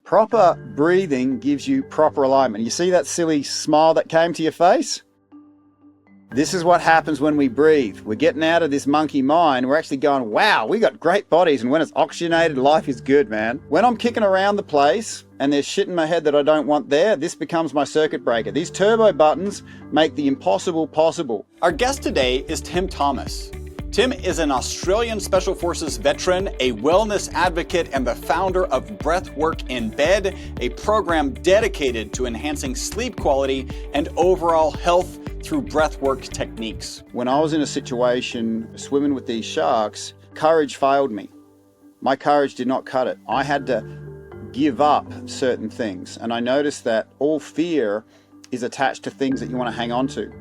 Proper breathing gives you proper alignment. You see that silly smile that came to your face? This is what happens when we breathe. We're getting out of this monkey mind. We're actually going, wow, we got great bodies. And when it's oxygenated, life is good, man. When I'm kicking around the place and there's shit in my head that I don't want there, this becomes my circuit breaker. These turbo buttons make the impossible possible. Our guest today is Tim Thomas. Tim is an Australian Special Forces veteran, a wellness advocate, and the founder of Breathwork in Bed, a program dedicated to enhancing sleep quality and overall health through breathwork techniques. When I was in a situation swimming with these sharks, courage failed me. My courage did not cut it. I had to give up certain things. And I noticed that all fear is attached to things that you want to hang on to.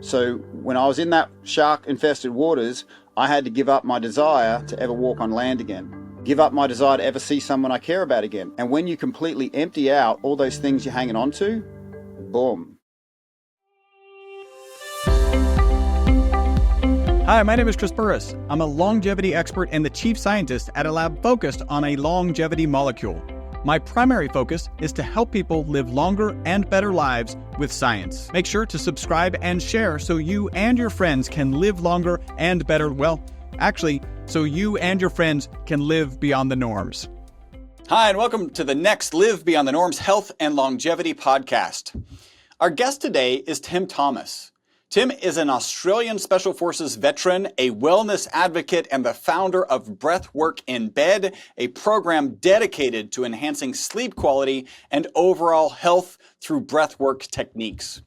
So when I was in that shark-infested waters, I had to give up my desire to ever walk on land again. Give up my desire to ever see someone I care about again. And when you completely empty out all those things you're hanging on to, boom. Hi, my name is Chris Burris. I'm a longevity expert and the chief scientist at a lab focused on a longevity molecule. My primary focus is to help people live longer and better lives with science. Make sure to subscribe and share so you and your friends can live longer and better. Well, actually, so you and your friends can live beyond the norms. Hi, and welcome to the next Live Beyond the Norms Health and Longevity podcast. Our guest today is Tim Thomas. Tim is an Australian Special Forces veteran, a wellness advocate, and the founder of Breathwork in Bed, a program dedicated to enhancing sleep quality and overall health through breathwork techniques.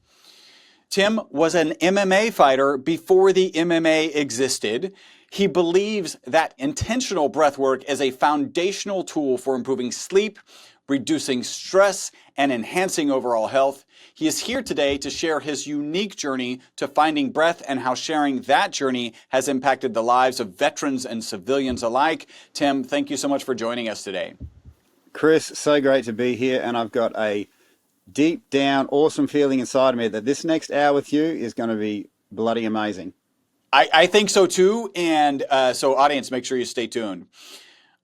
Tim was an MMA fighter before the MMA existed. He believes that intentional breathwork is a foundational tool for improving sleep, reducing stress, and enhancing overall health. He is here today to share his unique journey to finding breath and how sharing that journey has impacted the lives of veterans and civilians alike. Tim, thank you so much for joining us today. Chris, so great to be here, and I've got a deep down awesome feeling inside of me that this next hour with you is going to be bloody amazing. I think so too, and so audience, make sure you stay tuned.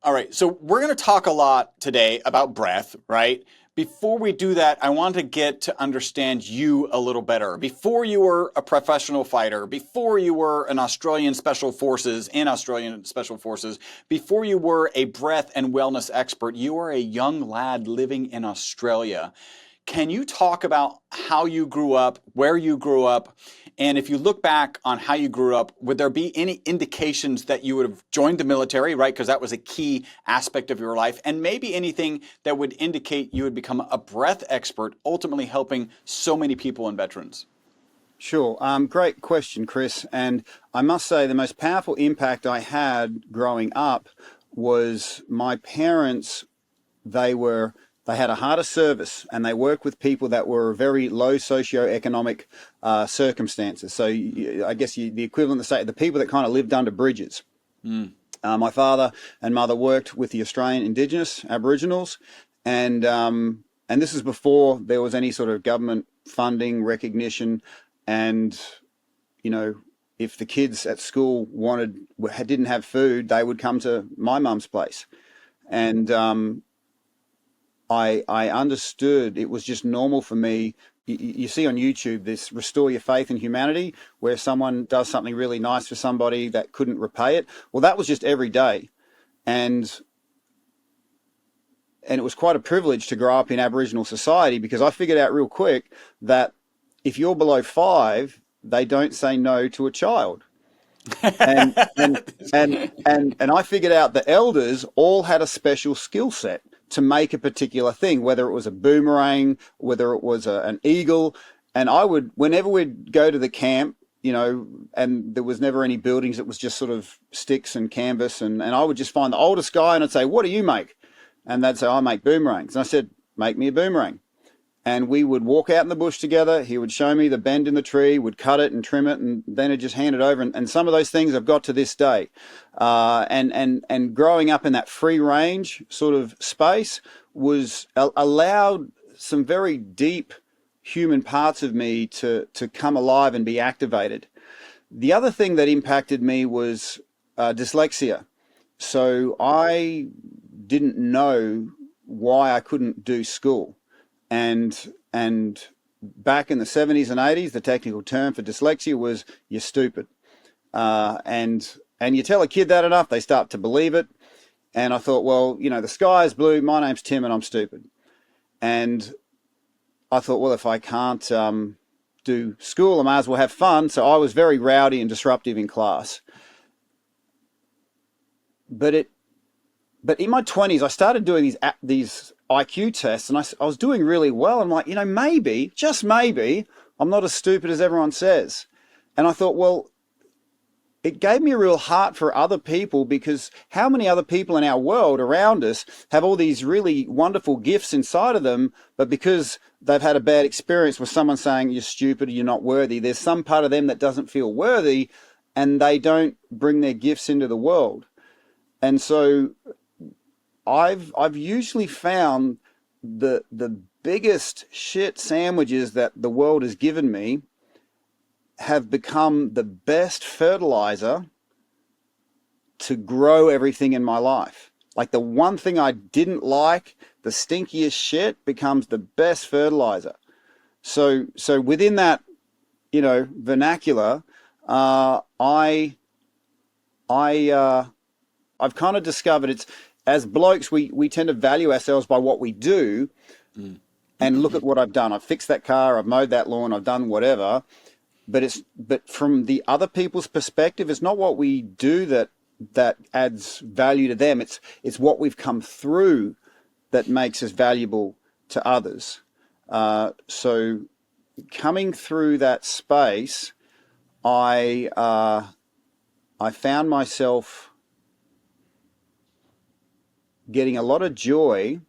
All right, so we're going to talk a lot today about breath, right? Before we do that, I want to get to understand you a little better. Before you were a professional fighter, before you were an Australian Special Forces, before you were a breath and wellness expert, you were a young lad living in Australia. Can you talk about how you grew up, where you grew up, and if you look back on how you grew up, would there be any indications that you would have joined the military, right? Because that was a key aspect of your life. And maybe anything that would indicate you would become a breath expert, ultimately helping so many people and veterans. Sure. Great question, Chris. And I must say the most powerful impact I had growing up was my parents. They had a heart of service, and they worked with people that were very low socioeconomic circumstances. So I guess the equivalent to say the people that kind of lived under bridges. My father and mother worked with the Australian Indigenous Aboriginals, and this is before there was any sort of government funding, recognition, and if the kids at school didn't have food, they would come to my mum's place, and I understood it was just normal for me. You see on YouTube this Restore Your Faith in Humanity, where someone does something really nice for somebody that couldn't repay it. Well, that was just every day. And it was quite a privilege to grow up in Aboriginal society, because I figured out real quick that if you're below 5, they don't say no to a child. and I figured out the elders all had a special skill set to make a particular thing, whether it was a boomerang, whether it was an eagle. And I would, whenever we'd go to the camp, and there was never any buildings, it was just sort of sticks and canvas. And I would just find the oldest guy and I'd say, what do you make? And they'd say, I make boomerangs. And I said, make me a boomerang. And we would walk out in the bush together. He would show me the bend in the tree, would cut it and trim it, and then he'd just hand it over. And some of those things I've got to this day. And growing up in that free range sort of space was allowed some very deep human parts of me to come alive and be activated. The other thing that impacted me was dyslexia. So I didn't know why I couldn't do school. And back in the 70s and 80s, the technical term for dyslexia was you're stupid. And you tell a kid that enough, they start to believe it. And I thought, well, the sky is blue. My name's Tim and I'm stupid. And I thought, well, if I can't do school, I might as well have fun. So I was very rowdy and disruptive in class. But in my 20s, I started doing these IQ tests, and I was doing really well. I'm like, maybe, just maybe, I'm not as stupid as everyone says. And I thought, well, it gave me a real heart for other people, because how many other people in our world around us have all these really wonderful gifts inside of them, but because they've had a bad experience with someone saying you're stupid, you're not worthy, there's some part of them that doesn't feel worthy, and they don't bring their gifts into the world. And so I've usually found the biggest shit sandwiches that the world has given me have become the best fertilizer to grow everything in my life. Like the one thing I didn't like, the stinkiest shit, becomes the best fertilizer. So within that, vernacular, I've kind of discovered it's, as blokes, we tend to value ourselves by what we do, and look at what I've done. I've fixed that car, I've mowed that lawn, I've done whatever. But from the other people's perspective, it's not what we do that adds value to them. It's what we've come through that makes us valuable to others. So coming through that space, I found myself getting a lot of joy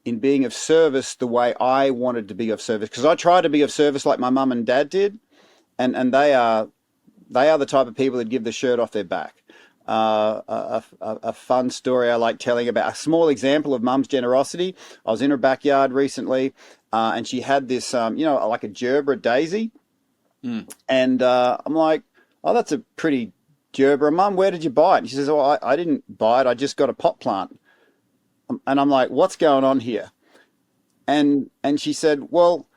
in being of service the way I wanted to be of service. Because I tried to be of service like my mum and dad did, and they are the type of people that give the shirt off their back. A fun story I like telling about, a small example of mum's generosity. I was in her backyard recently, and she had this, like a gerbera daisy. And I'm like, oh, that's a pretty gerbera. Mum, where did you buy it? And she says, oh, I didn't buy it. I just got a pot plant. And I'm like, what's going on here? And she said, well,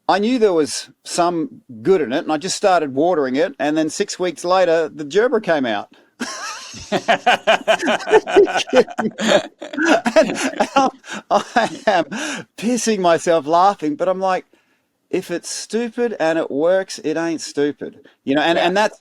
I knew there was some good in it, and I just started watering it, and then 6 weeks later, the gerbera came out. I am pissing myself laughing, but I'm like, if it's stupid and it works, it ain't stupid, and that's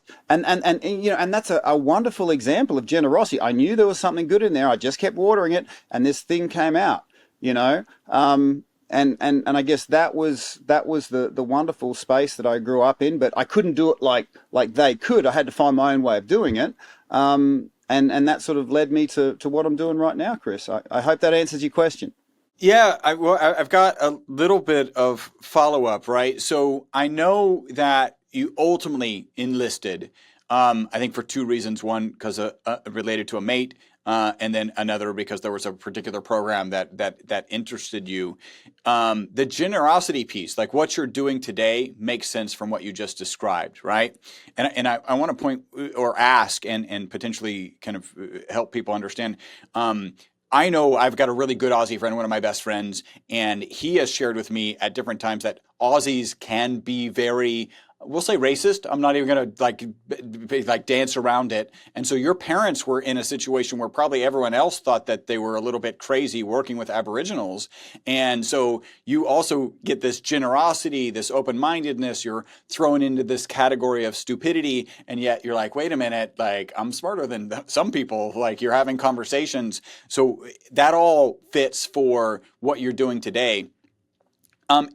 a wonderful example of generosity. I knew there was something good in there. I just kept watering it, and this thing came out, and I guess that was the wonderful space that I grew up in. But I couldn't do it like they could. I had to find my own way of doing it, and that sort of led me to what I'm doing right now, Chris. I hope that answers your question. Yeah, I've got a little bit of follow-up, right? So I know that you ultimately enlisted, I think for two reasons. One, because related to a mate, and then another because there was a particular program that interested you. The generosity piece, like what you're doing today, makes sense from what you just described, right? And I want to point or ask and potentially kind of help people understand. I know I've got a really good Aussie friend, one of my best friends, and he has shared with me at different times that Aussies can be very, we'll say racist. I'm not even going to like dance around it. And so your parents were in a situation where probably everyone else thought that they were a little bit crazy working with Aboriginals. And so you also get this generosity, this open-mindedness. You're thrown into this category of stupidity. And yet you're like, wait a minute, like I'm smarter than some people. Like you're having conversations. So that all fits for what you're doing today.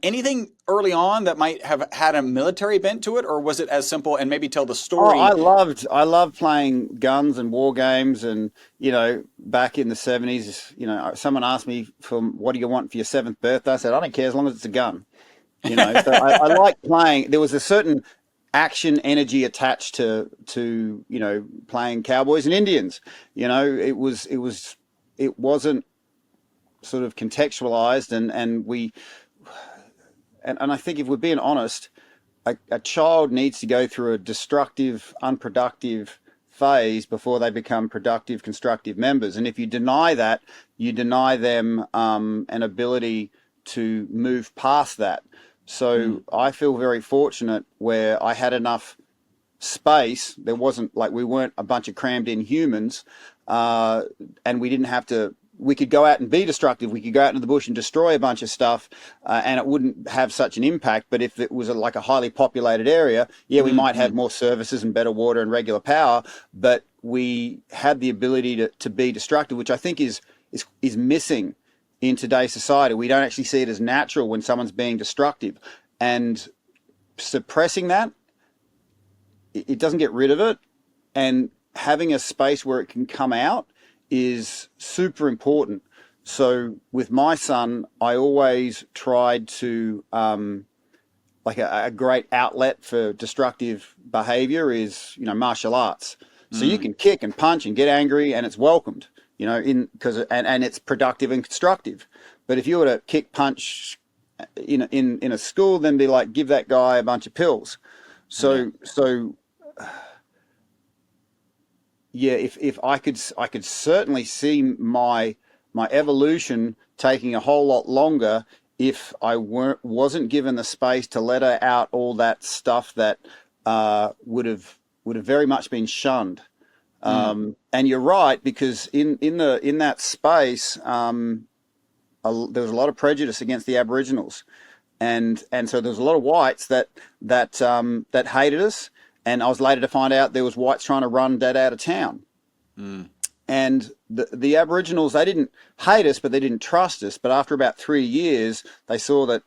Anything early on that might have had a military bent to it, or was it as simple? And maybe tell the story. Oh, I loved playing guns and war games, and back in the 70s, someone asked me for what do you want for your 7th birthday? I said I don't care as long as it's a gun. So I like playing. There was a certain action energy attached to playing cowboys and Indians. It wasn't sort of contextualized, and we. And I think if we're being honest, a child needs to go through a destructive, unproductive phase before they become productive, constructive members. And if you deny that, you deny them an ability to move past that. So I feel very fortunate where I had enough space. There wasn't like we weren't a bunch of crammed in humans, and we didn't have to. We could go out and be destructive. We could go out into the bush and destroy a bunch of stuff, and it wouldn't have such an impact. But if it was like a highly populated area, yeah, we might have more services and better water and regular power. But we had the ability to be destructive, which I think is missing in today's society. We don't actually see it as natural when someone's being destructive, and suppressing that, it doesn't get rid of it, and having a space where it can come out is super important. So with my son, I always tried to, like a great outlet for destructive behavior is, martial arts. So you can kick and punch and get angry, and it's welcomed, and it's productive and constructive. But if you were to kick, punch in a school, then be like, give that guy a bunch of pills. So yeah, if I could certainly see my evolution taking a whole lot longer if I wasn't given the space to let out all that stuff that would have very much been shunned. And you're right, because in that space there was a lot of prejudice against the Aboriginals, and so there was a lot of whites that hated us. And I was later to find out there was whites trying to run Dad out of town. And the Aboriginals, they didn't hate us, but they didn't trust us. But after about 3 years, they saw that,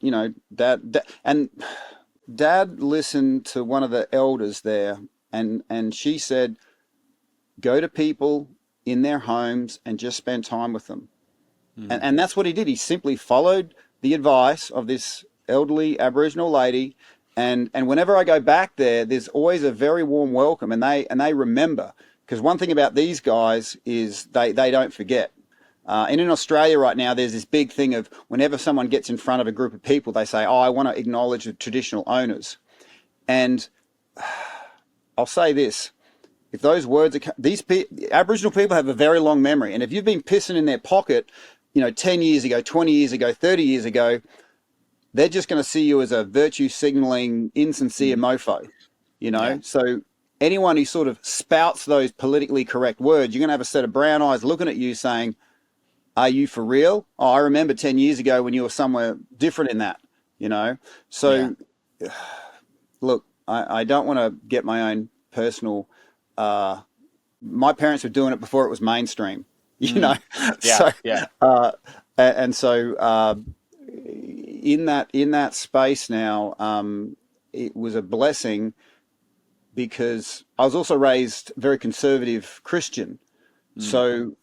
Dad listened to one of the elders there, and she said, go to people in their homes and just spend time with them. And that's what he did. He simply followed the advice of this elderly Aboriginal lady. And whenever I go back there, there's always a very warm welcome, and they remember. Because one thing about these guys is they don't forget. And in Australia right now, there's this big thing of whenever someone gets in front of a group of people, they say, I want to acknowledge the traditional owners. And I'll say this. If those words are... Aboriginal people have a very long memory. And if you've been pissing in their pocket, 10 years ago, 20 years ago, 30 years ago, they're just going to see you as a virtue signaling, insincere mofo, Yeah. So anyone who sort of spouts those politically correct words, you're going to have a set of brown eyes looking at you saying, are you for real? Oh, I remember 10 years ago when you were somewhere different in that, So, look, I don't want to get my own personal... my parents were doing it before it was mainstream, Yeah, So, yeah. And so... in that space now, it was a blessing because I was also raised very conservative Christian. So,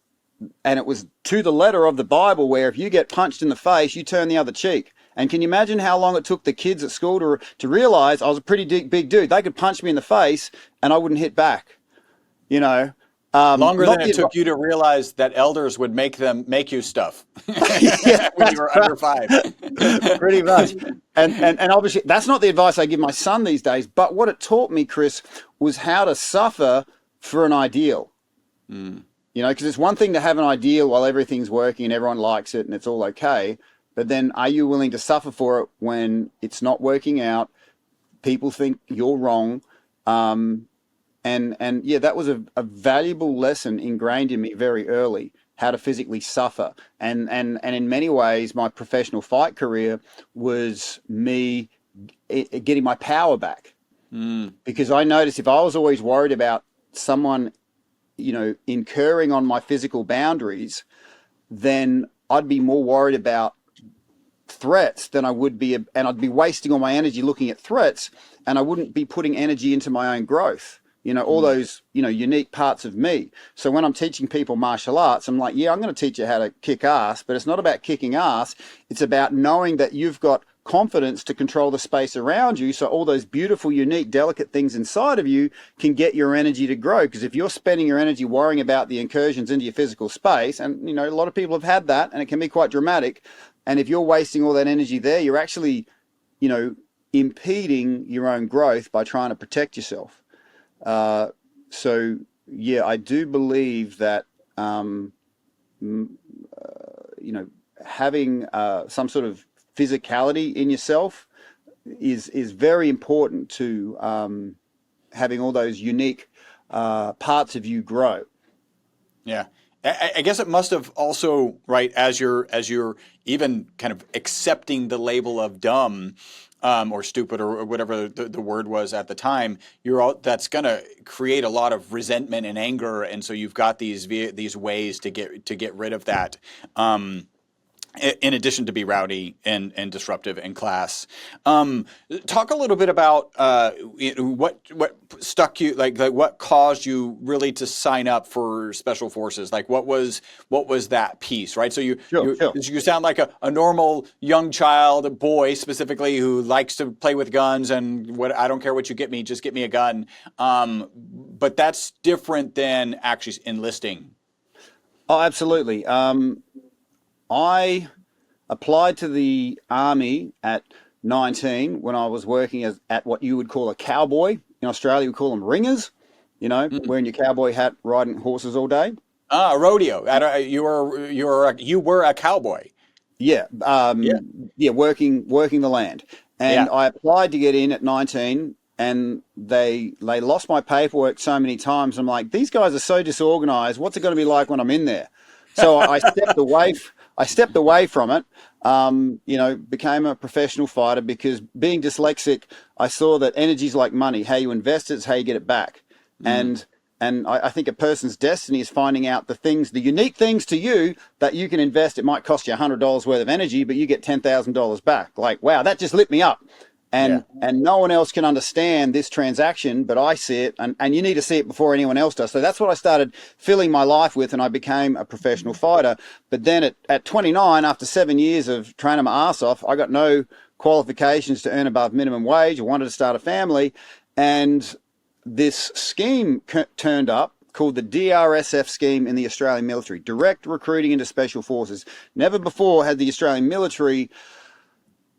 and it was to the letter of the Bible where if you get punched in the face, you turn the other cheek. And can you imagine how long it took the kids at school to realize I was a pretty big dude? They could punch me in the face and I wouldn't hit back, Longer than it took you to realize that elders would make you stuff when you were under 5. Pretty much. And obviously that's not the advice I give my son these days, but what it taught me, Chris, was how to suffer for an ideal. Because it's one thing to have an ideal while everything's working and everyone likes it and it's all okay, but then are you willing to suffer for it when it's not working out, people think you're wrong, and yeah, that was a valuable lesson ingrained in me very early, how to physically suffer. And in many ways, my professional fight career was me getting my power back. Because I noticed if I was always worried about someone, incurring on my physical boundaries, then I'd be more worried about threats than I would be, and I'd be wasting all my energy looking at threats, and I wouldn't be putting energy into my own growth. All those, unique parts of me. So when I'm teaching people martial arts, I'm like, yeah, I'm going to teach you how to kick ass, but it's not about kicking ass. It's about knowing that you've got confidence to control the space around you. So all those beautiful, unique, delicate things inside of you can get your energy to grow. Because if you're spending your energy worrying about the incursions into your physical space, and, a lot of people have had that, and it can be quite dramatic. And if you're wasting all that energy there, you're actually, impeding your own growth by trying to protect yourself. So yeah, I do believe that um, you know, having some sort of physicality in yourself is very important to having all those unique parts of you grow. Yeah. I guess it must have also, right, as you're even kind of accepting the label of dumb, or stupid, or whatever the word was at the time, that's going to create a lot of resentment and anger, and so you've got these ways to get rid of that. In addition to be rowdy and disruptive in class. Talk a little bit about what stuck you, like what caused you really to sign up for Special Forces. Like what was that piece, right? So you Sure, you sure. you sound like a normal young child, a boy specifically, who likes to play with guns, and what, I don't care what you get me, just get me a gun. But that's different than actually enlisting. Oh, absolutely. I applied to the army at 19 when I was working at what you would call a cowboy. In Australia, we call them ringers, wearing your cowboy hat, riding horses all day. Ah, a rodeo. You were a cowboy. Yeah, Yeah. yeah, working the land. And Yeah. I applied to get in at 19, and they lost my paperwork so many times. I'm like, these guys are so disorganized. What's it going to be like when I'm in there? So I stepped away. I stepped away from it. Became a professional fighter because being dyslexic, I saw that energy's like money. How you invest it is how you get it back. Mm. And I think a person's destiny is finding out the unique things to you that you can invest. It might cost you $100 worth of energy, but you get $10,000 back. Like, wow, that just lit me up. Yeah. And no one else can understand this transaction, but I see it, and you need to see it before anyone else does. So that's what I started filling my life with, and I became a professional fighter. But then at 29, after 7 years of training my ass off, I got no qualifications to earn above minimum wage. I wanted to start a family, and this scheme turned up called the DRSF scheme in the Australian military, direct recruiting into special forces. Never before had the Australian military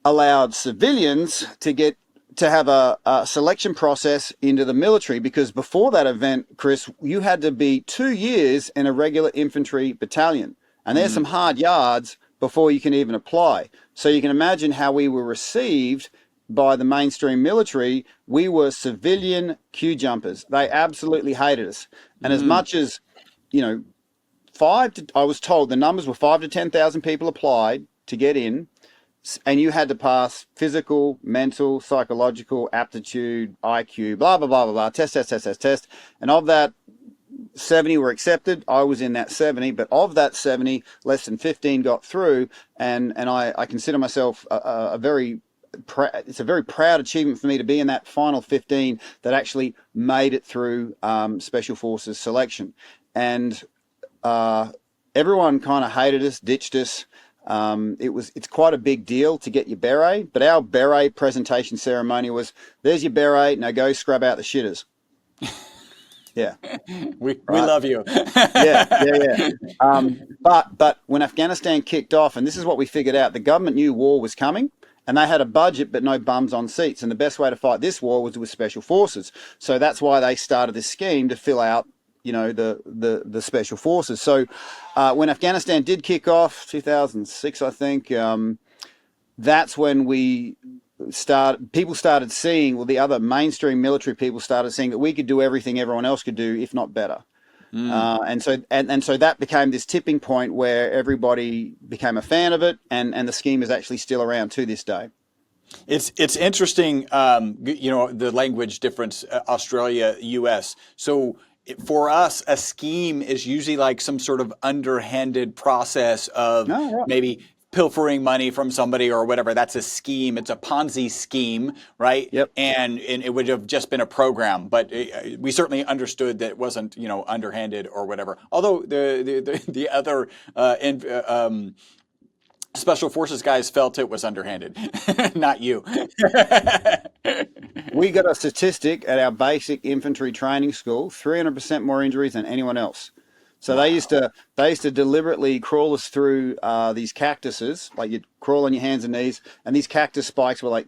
allowed civilians to have a selection process into the military, because before that event, Chris, you had to be 2 years in a regular infantry battalion, and there's some hard yards before you can even apply. So you can imagine how we were received by the mainstream military. We were civilian queue jumpers. They absolutely hated us. And as much as, I was told the numbers were 5 to 10,000 people applied to get in, and you had to pass physical, mental, psychological, aptitude, IQ, blah, blah, blah, blah, blah, test. And of that, 70 were accepted. I was in that 70, but of that 70, less than 15 got through. And I consider myself it's a very proud achievement for me to be in that final 15 that actually made it through Special Forces selection. And everyone kind of hated us, ditched us. It's quite a big deal to get your beret, but our beret presentation ceremony was, there's your beret, now go scrub out the shitters. Yeah. We Right. love you. Yeah. But when Afghanistan kicked off, and this is what we figured out, the government knew war was coming, and they had a budget but no bums on seats. And the best way to fight this war was with Special Forces. So that's why they started this scheme to fill out, the Special Forces. So when Afghanistan did kick off, 2006, I think, that's when people started seeing, well, the other mainstream military people started seeing that we could do everything everyone else could do, if not better. And so that became this tipping point where everybody became a fan of it, and the scheme is actually still around to this day. It's interesting, the language difference, Australia, US. So for us, a scheme is usually like some sort of underhanded process of Right. maybe pilfering money from somebody or whatever. That's a scheme. It's a Ponzi scheme, right? Yep. And it would have just been a program, but we certainly understood that it wasn't, underhanded or whatever. Although the other Special Forces guys felt it was underhanded, not you. We got a statistic at our basic infantry training school: 300% more injuries than anyone else. So they used to deliberately crawl us through these cactuses, like you'd crawl on your hands and knees, and these cactus spikes were like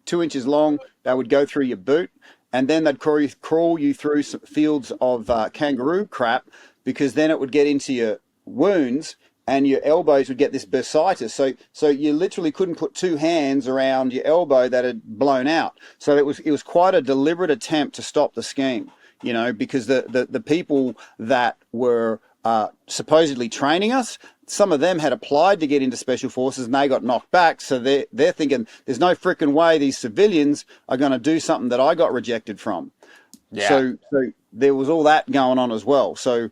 2 inches long. They would go through your boot, and then they'd crawl you through some fields of kangaroo crap, because then it would get into your wounds and your elbows would get this bursitis. So you literally couldn't put two hands around your elbow that had blown out. So it was quite a deliberate attempt to stop the scheme, because the people that were supposedly training us, some of them had applied to get into special forces and they got knocked back. So they're thinking there's no freaking way these civilians are going to do something that I got rejected from. Yeah. So there was all that going on as well. So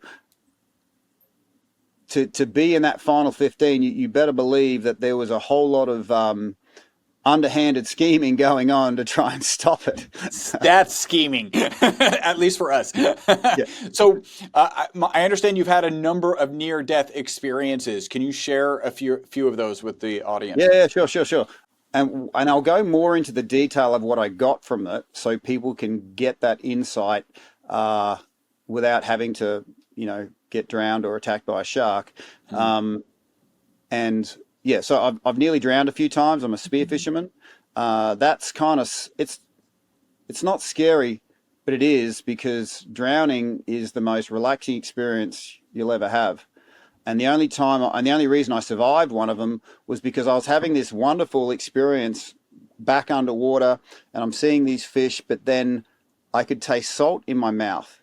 to be in that final 15, you better believe that there was a whole lot of underhanded scheming going on to try and stop it. That's scheming, at least for us. Yeah. So I understand you've had a number of near-death experiences. Can you share a few of those with the audience? Yeah, sure. And I'll go more into the detail of what I got from it, so people can get that insight without having to, get drowned or attacked by a shark. And yeah, so I've nearly drowned a few times. I'm a spear fisherman. That's kind of, it's not scary, but it is, because drowning is the most relaxing experience you'll ever have. And the only reason I survived one of them was because I was having this wonderful experience back underwater, and I'm seeing these fish, but then I could taste salt in my mouth.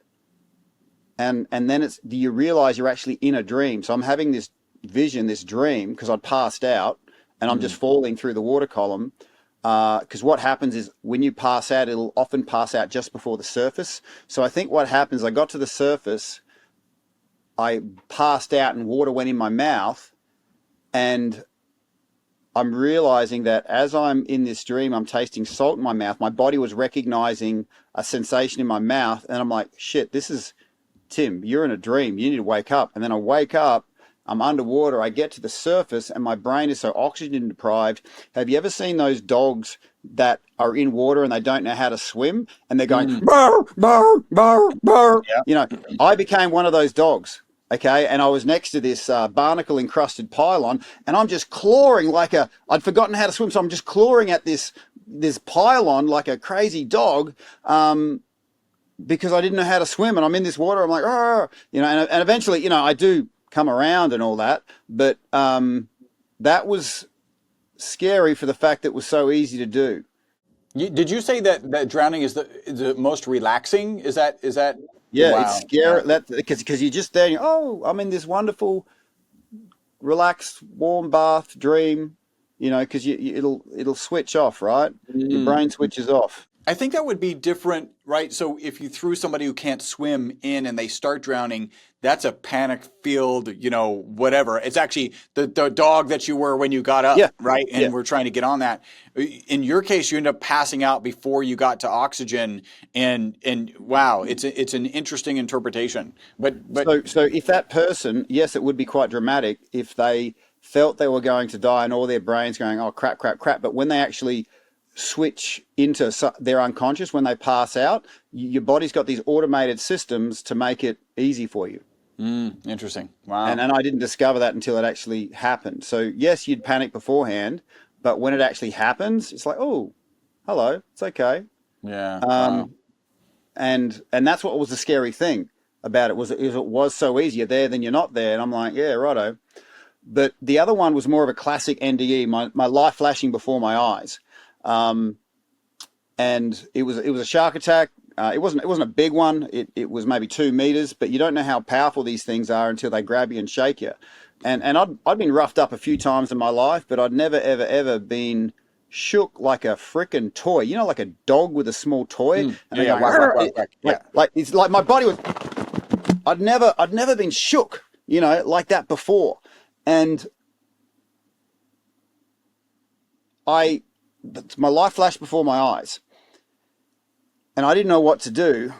And then you realize you're actually in a dream. So I'm having this vision, this dream, because I'd passed out and I'm just falling through the water column. Because what happens is when you pass out, it'll often pass out just before the surface. So I think what happens, I got to the surface, I passed out and water went in my mouth, and I'm realizing that as I'm in this dream, I'm tasting salt in my mouth. My body was recognizing a sensation in my mouth, and I'm like, shit, this is, Tim, you're in a dream. You need to wake up. And then I wake up, I'm underwater, I get to the surface, and my brain is so oxygen deprived. Have you ever seen those dogs that are in water and they don't know how to swim, and they're going, burr, burr, burr, burr? Yeah. I became one of those dogs. Okay, and I was next to this barnacle-encrusted pylon, and I'm just clawing I'd forgotten how to swim, so I'm just clawing at this pylon like a crazy dog, because I didn't know how to swim, and I'm in this water. I'm like, oh, and eventually, I do come around and all that, but that was scary for the fact that it was so easy to do. Did you say that drowning is the most relaxing? Is that? Yeah, wow. It's scary. Yeah. Because you're just there. I'm in this wonderful, relaxed, warm bath dream. Because it'll switch off, right? Your brain switches off. I think that would be different, right? So if you threw somebody who can't swim in and they start drowning, that's a panic-filled, whatever. It's actually the dog that you were when you got up, right? And we're trying to get on that. In your case, you end up passing out before you got to oxygen, and wow, it's an interesting interpretation. But so if that person, yes, it would be quite dramatic if they felt they were going to die and all their brains going, oh crap, crap, crap. But when they actually switch into their unconscious, when they pass out, your body's got these automated systems to make it easy for you. Interesting. Wow. And I didn't discover that until it actually happened. So yes, you'd panic beforehand, but when it actually happens, it's like, oh, hello, it's okay. Yeah. Wow. And that's what was the scary thing about it, was it was so easy. You're there, then you're not there. And I'm like, yeah, righto. But the other one was more of a classic NDE, my life flashing before my eyes. And it was a shark attack. It wasn't a big one. It was maybe 2 meters, but you don't know how powerful these things are until they grab you and shake you. And I'd been roughed up a few times in my life, but I'd never ever been shook like a frickin' toy. Like a dog with a small toy. Like it's like my body was. I'd never been shook, like that before, and my life flashed before my eyes, and I didn't know what to do.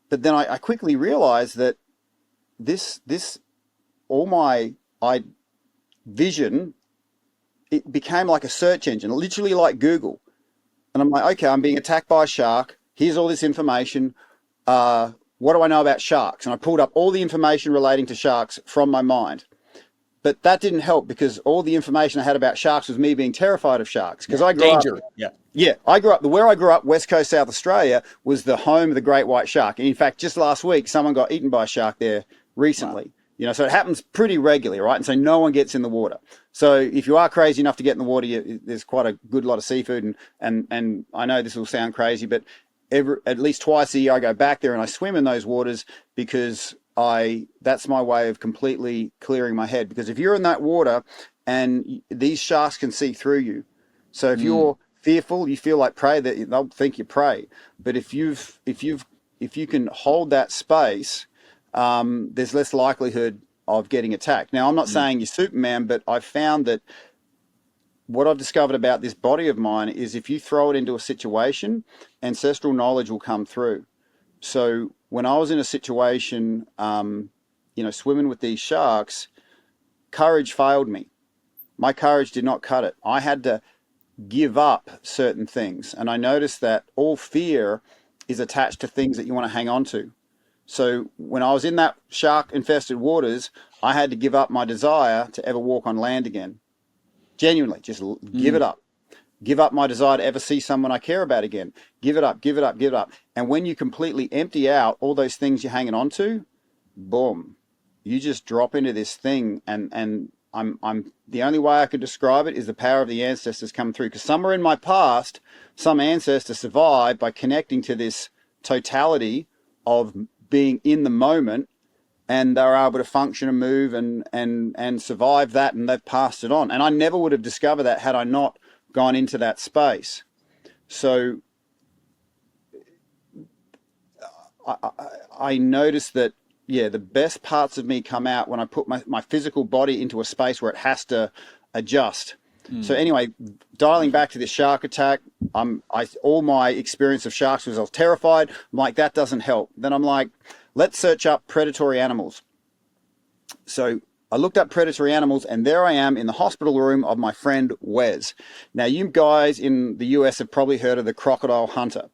But then I quickly realized that all my vision, it became like a search engine, literally like Google. And I'm like, okay, I'm being attacked by a shark. Here's all this information. What do I know about sharks? And I pulled up all the information relating to sharks from my mind. but that didn't help because all the information I had about sharks was me being terrified of sharks. Because I grew up, Danger. Yeah. yeah, where I grew up, West Coast, South Australia, was the home of the great white shark. And in fact, just last week, someone got eaten by a shark there recently. Wow. You know, so it happens pretty regularly, right? And so no one gets in the water. So if you are crazy enough to get in the water, there's quite a good lot of seafood. And I know this will sound crazy, but at least twice a year I go back there and I swim in those waters because that's my way of completely clearing my head. Because if you're in that water and these sharks can see through you, so if you're fearful, you feel like prey, that they'll think you're prey. But if you can hold that space, there's less likelihood of getting attacked. Now, I'm not saying you're Superman, but I've found that what I've discovered about this body of mine is if you throw it into a situation, ancestral knowledge will come through. So when I was in a situation, swimming with these sharks, courage failed me. My courage did not cut it. I had to give up certain things. And I noticed that all fear is attached to things that you want to hang on to. So when I was in that shark-infested waters, I had to give up my desire to ever walk on land again. Genuinely, just give it up. Give up my desire to ever see someone I care about again. Give it up, give it up, give it up. And when you completely empty out all those things you're hanging on to, boom, you just drop into this thing. And I'm the only way I could describe it is the power of the ancestors come through. Because somewhere in my past, some ancestor survived by connecting to this totality of being in the moment, and they were able to function and move and survive that, and they've passed it on. And I never would have discovered that had I not gone into that space. So I noticed that, the best parts of me come out when I put my physical body into a space where it has to adjust. So anyway, dialing back to this shark attack, all my experience of sharks was I was terrified. I'm like, that doesn't help. Then I'm like, let's search up predatory animals. So I looked up predatory animals, and there I am in the hospital room of my friend Wes. Now, you guys in the US have probably heard of the crocodile hunter,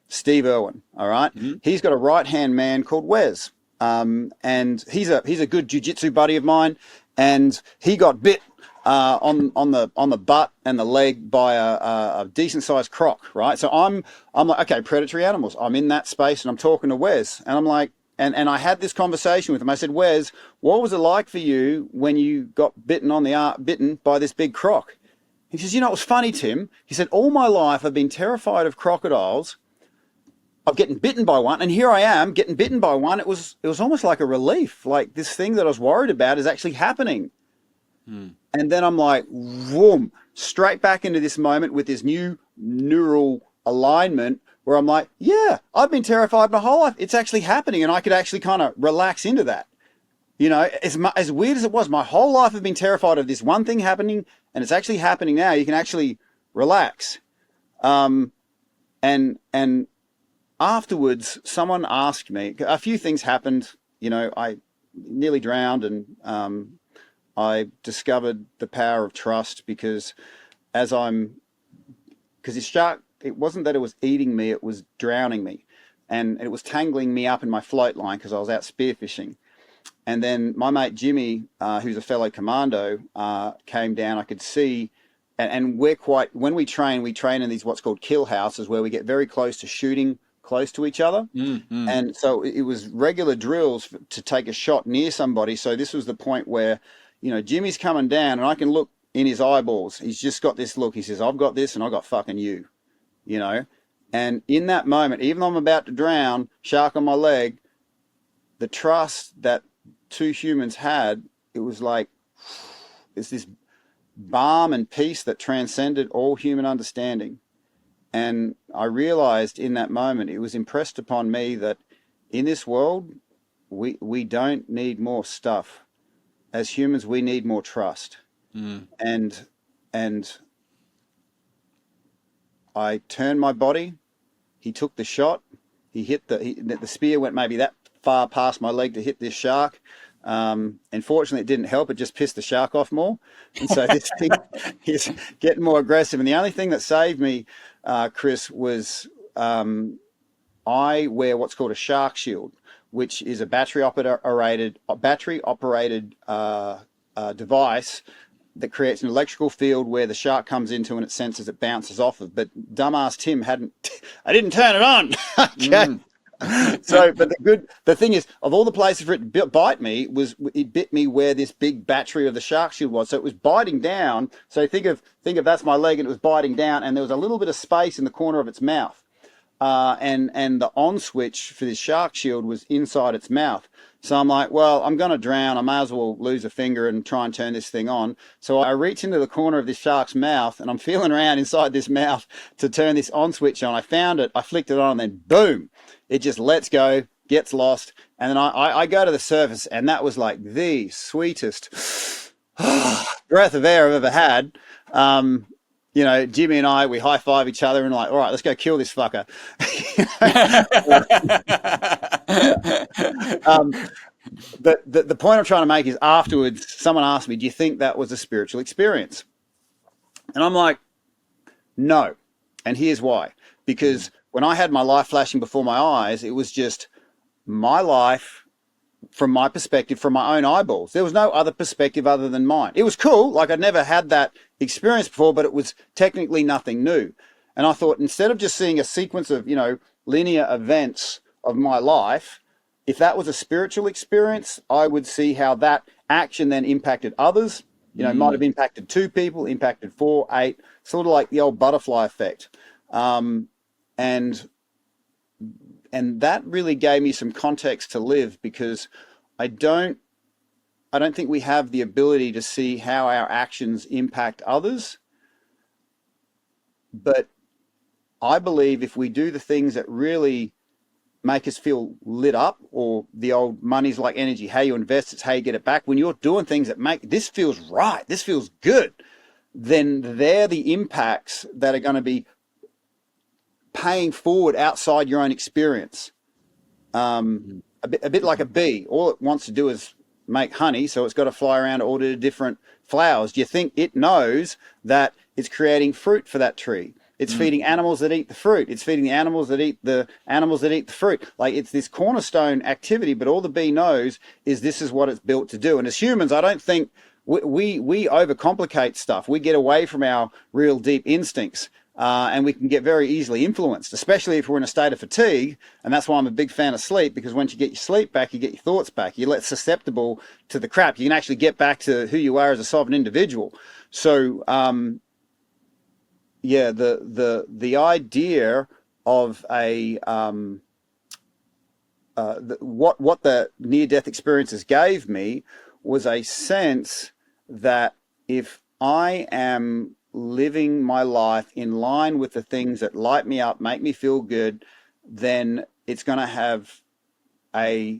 Steve Irwin. All right, He's got a right-hand man called Wes, and he's a good jiu-jitsu buddy of mine, and he got bit on the butt and the leg by a decent sized croc, right? So I'm like, okay, predatory animals. I'm in that space and I'm talking to Wes, and I'm like, and I had this conversation with him. I said, Wes, what was it like for you when you got bitten by this big croc? He says, it was funny, Tim. He said, all my life I've been terrified of crocodiles, of getting bitten by one, and here I am getting bitten by one. It was almost like a relief, like this thing that I was worried about is actually happening. And then I'm like, vroom, straight back into this moment with this new neural alignment where I'm like, yeah, I've been terrified my whole life. It's actually happening, and I could actually kind of relax into that. As weird as it was, my whole life I've been terrified of this one thing happening, and it's actually happening now. You can actually relax. And afterwards, someone asked me, a few things happened. I nearly drowned, and I discovered the power of trust because this shark, it wasn't that it was eating me, it was drowning me. And it was tangling me up in my float line because I was out spearfishing. And then my mate Jimmy, who's a fellow commando, came down. I could see, and when we train in these what's called kill houses where we get very close to shooting close to each other. And so it was regular drills to take a shot near somebody. So this was the point where, Jimmy's coming down and I can look in his eyeballs. He's just got this look. He says, I've got this and I've got fucking you, And in that moment, even though I'm about to drown, shark on my leg, the trust that two humans had, it was like, it's this balm and peace that transcended all human understanding. And I realized in that moment, it was impressed upon me that in this world, we don't need more stuff. As humans, we need more trust. And I turned my body. He took the shot. He hit the spear went maybe that far past my leg to hit this shark. Unfortunately, it didn't help. It just pissed the shark off more. And so this thing is getting more aggressive. And the only thing that saved me, Chris, was I wear what's called a shark shield, which is a battery operated device that creates an electrical field where the shark comes into and it senses it bounces off of. But dumbass Tim hadn't, I didn't turn it on. Okay. So, but the thing is, of all the places for it to bite me, it bit me where this big battery of the shark shield was. So it was biting down. So think of that's my leg, and it was biting down, and there was a little bit of space in the corner of its mouth. And the on switch for this shark shield was inside its mouth. So I'm like, well, I'm going to drown. I may as well lose a finger and try and turn this thing on. So I reach into the corner of this shark's mouth, and I'm feeling around inside this mouth to turn this on switch on. I found it. I flicked it on, and then boom, it just lets go, gets lost. And then I go to the surface, and that was like the sweetest breath of air I've ever had. You know, Jimmy and I, we high five each other and like, all right, let's go kill this fucker. But the point I'm trying to make is, afterwards, someone asked me, do you think that was a spiritual experience? And I'm like, no. And here's why. Because when I had my life flashing before my eyes, it was just my life from my perspective, from my own eyeballs. There was no other perspective other than mine. It was cool. Like, I'd never had that experience before, but it was technically nothing new. And I thought, instead of just seeing a sequence of, you know, linear events of my life, if that was a spiritual experience, I would see how that action then impacted others. You know, might have impacted 2 people, impacted 4, 8, sort of like the old butterfly effect. And that really gave me some context to live, because I don't think we have the ability to see how our actions impact others. But I believe if we do the things that really make us feel lit up, or the old money's like energy, how you invest, it's how you get it back. When you're doing things that make this feels right, this feels good, then they're the impacts that are going to be paying forward outside your own experience. A bit like a bee. All it wants to do is make honey, so it's got to fly around to all the different flowers. Do you think it knows that it's creating fruit for that tree? It's feeding animals that eat the fruit. It's feeding the animals that eat the fruit. Like, it's this cornerstone activity, but all the bee knows is this is what it's built to do. And as humans, I don't think we overcomplicate stuff. We get away from our real deep instincts. And we can get very easily influenced, especially if we're in a state of fatigue. And that's why I'm a big fan of sleep, because once you get your sleep back, you get your thoughts back. You're less susceptible to the crap. You can actually get back to who you are as a sovereign individual. So, yeah, the idea of what the near-death experiences gave me was a sense that if I am living my life in line with the things that light me up, make me feel good, then it's going to have a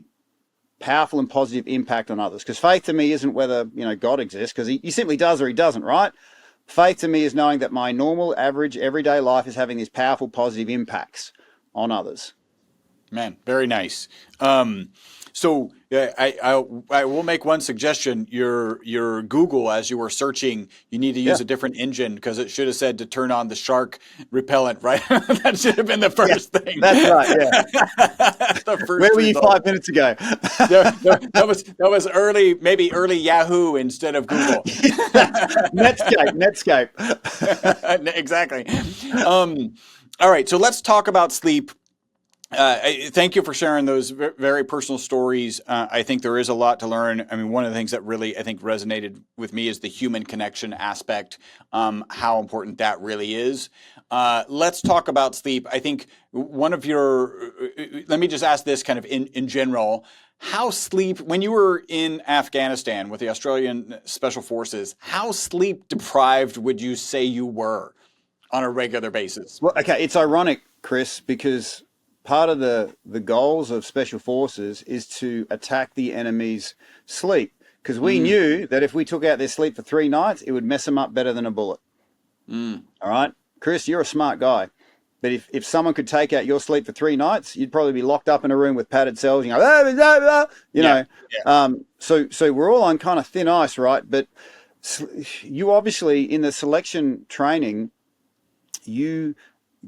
powerful and positive impact on others. Because faith to me isn't whether, you know, God exists, because he simply does or he doesn't, right? Faith to me is knowing that my normal, average, everyday life is having these powerful, positive impacts on others. Man, very nice. So I will make one suggestion. Your Google, as you were searching, you need to use a different engine, because it should have said to turn on the shark repellent, right? That should have been the first thing. That's right. Yeah. The first Where were you result. 5 minutes ago? That was early Yahoo instead of Google. Netscape. Exactly. All right, so let's talk about sleep. Thank you for sharing those very personal stories. I think there is a lot to learn. I mean, one of the things that really, I think, resonated with me is the human connection aspect, how important that really is. Let's talk about sleep. I think let me just ask this kind of in general, how sleep, when you were in Afghanistan with the Australian Special Forces, how sleep deprived would you say you were on a regular basis? Well, okay, it's ironic, Chris, because part of the goals of Special Forces is to attack the enemy's sleep, because we knew that if we took out their sleep for 3 nights, it would mess them up better than a bullet. All right, Chris, you're a smart guy, but if someone could take out your sleep for 3 nights, you'd probably be locked up in a room with padded cells. You know, So we're all on kind of thin ice, right? But you obviously, in the selection training, you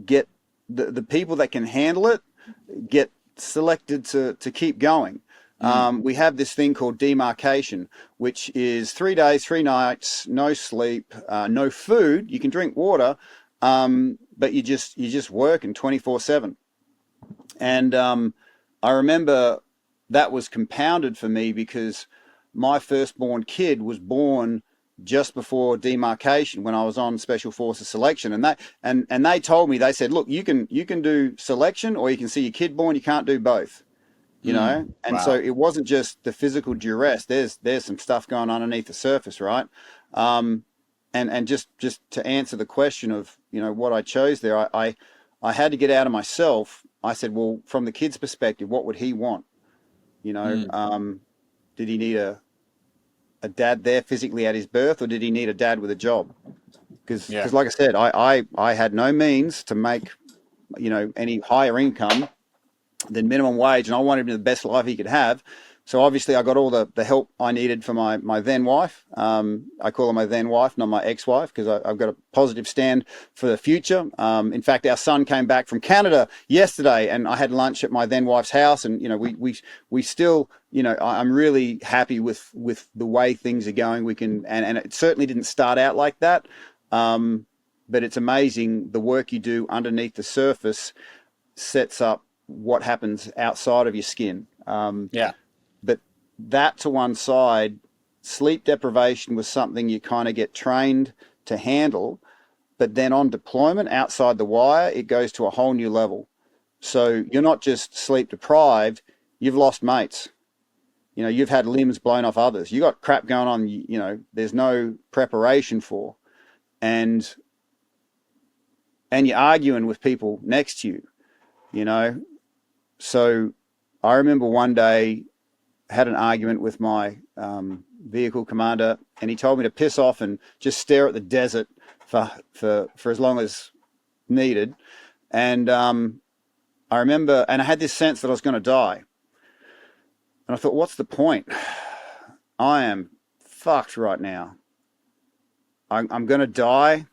get the people that can handle it get selected to keep going. We have this thing called demarcation, which is 3 days, 3 nights, no sleep, no food. You can drink water, but you just working 24/7. And I remember that was compounded for me because my firstborn kid was born just before demarcation when I was on Special Forces selection, and they told me, they said, look, you can do selection or you can see your kid born. You can't do both. You know, and so Wow. it wasn't just the physical duress. There's some stuff going on underneath the surface, right? And just to answer the question of, you know, what I chose there, I had to get out of myself. I said, well, from the kid's perspective, what would he want? You know, did he need a dad there physically at his birth, or did he need a dad with a job? Because like I said, I had no means to make, you know, any higher income than minimum wage, and I wanted him the best life he could have. So obviously I got all the help I needed for my then wife. I call her my then wife, not my ex-wife, because I've got a positive stand for the future. In fact, our son came back from Canada yesterday, and I had lunch at my then wife's house, and you know, we still, you know, I'm really happy with the way things are going. We can, and it certainly didn't start out like that, but it's amazing the work you do underneath the surface sets up what happens outside of your skin. But that to one side, sleep deprivation was something you kind of get trained to handle, but then on deployment outside the wire, it goes to a whole new level. So you're not just sleep deprived, you've lost mates. You know, you've had limbs blown off others. You got crap going on, you know, there's no preparation for. And you're arguing with people next to you, you know. So I remember one day had an argument with my vehicle commander, and he told me to piss off and just stare at the desert for as long as needed. And I remember, and I had this sense that I was going to die. And I thought, what's the point? I am fucked right now. I'm going to die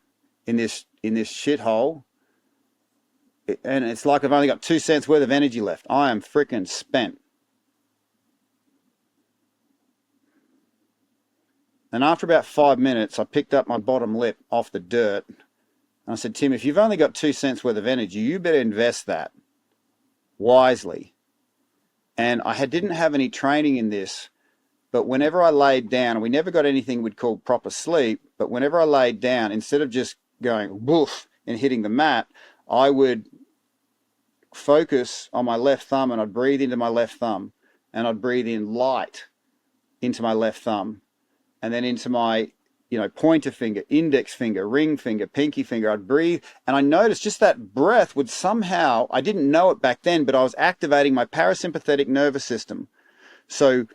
in this shithole. And it's like I've only got 2 cents worth of energy left. I am freaking spent. And after about 5 minutes, I picked up my bottom lip off the dirt. And I said, Tim, if you've only got 2 cents worth of energy, you better invest that wisely. And I didn't have any training in this, but whenever I laid down, we never got anything we'd call proper sleep, but whenever I laid down, instead of just going woof and hitting the mat, I would focus on my left thumb, and I'd breathe into my left thumb, and I'd breathe in light into my left thumb, and then into my, you know, pointer finger, index finger, ring finger, pinky finger. I'd breathe, and I noticed just that breath would somehow, I didn't know it back then, but I was activating my parasympathetic nervous system. So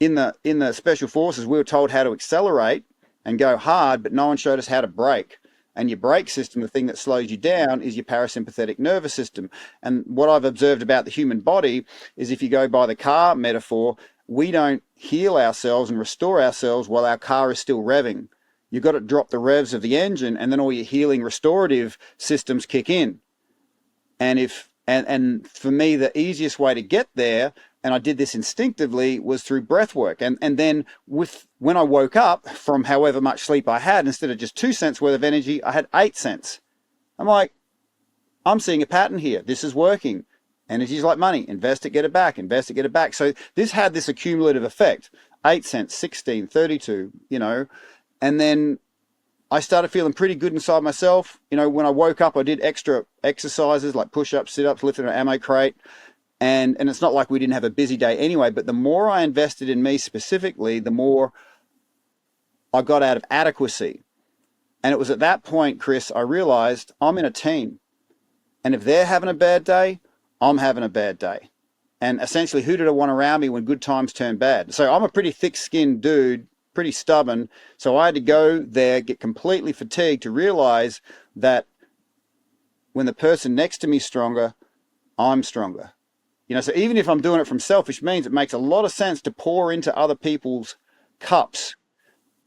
in the Special Forces, we were told how to accelerate and go hard, but no one showed us how to brake. And your brake system, the thing that slows you down, is your parasympathetic nervous system. And what I've observed about the human body is, if you go by the car metaphor, we don't heal ourselves and restore ourselves while our car is still revving. You've got to drop the revs of the engine, and then all your healing restorative systems kick in. And for me, the easiest way to get there, and I did this instinctively, was through breath work. And then when I woke up from however much sleep I had, instead of just 2 cents worth of energy, I had 8 cents. I'm like, I'm seeing a pattern here. This is working. Energy is like money. Invest it, get it back. Invest it, get it back. So this had this accumulative effect. 8 cents, 16, 32, you know. And then I started feeling pretty good inside myself. You know, when I woke up, I did extra exercises like push-ups, sit-ups, lifting an ammo crate. And it's not like we didn't have a busy day anyway, but the more I invested in me specifically, the more I got out of adequacy. And it was at that point, Chris, I realized I'm in a team. And if they're having a bad day, I'm having a bad day. And essentially, who did I want around me when good times turn bad? So I'm a pretty thick-skinned dude, pretty stubborn. So I had to go there, get completely fatigued to realize that when the person next to me is stronger, I'm stronger. You know, so even if I'm doing it from selfish means, it makes a lot of sense to pour into other people's cups.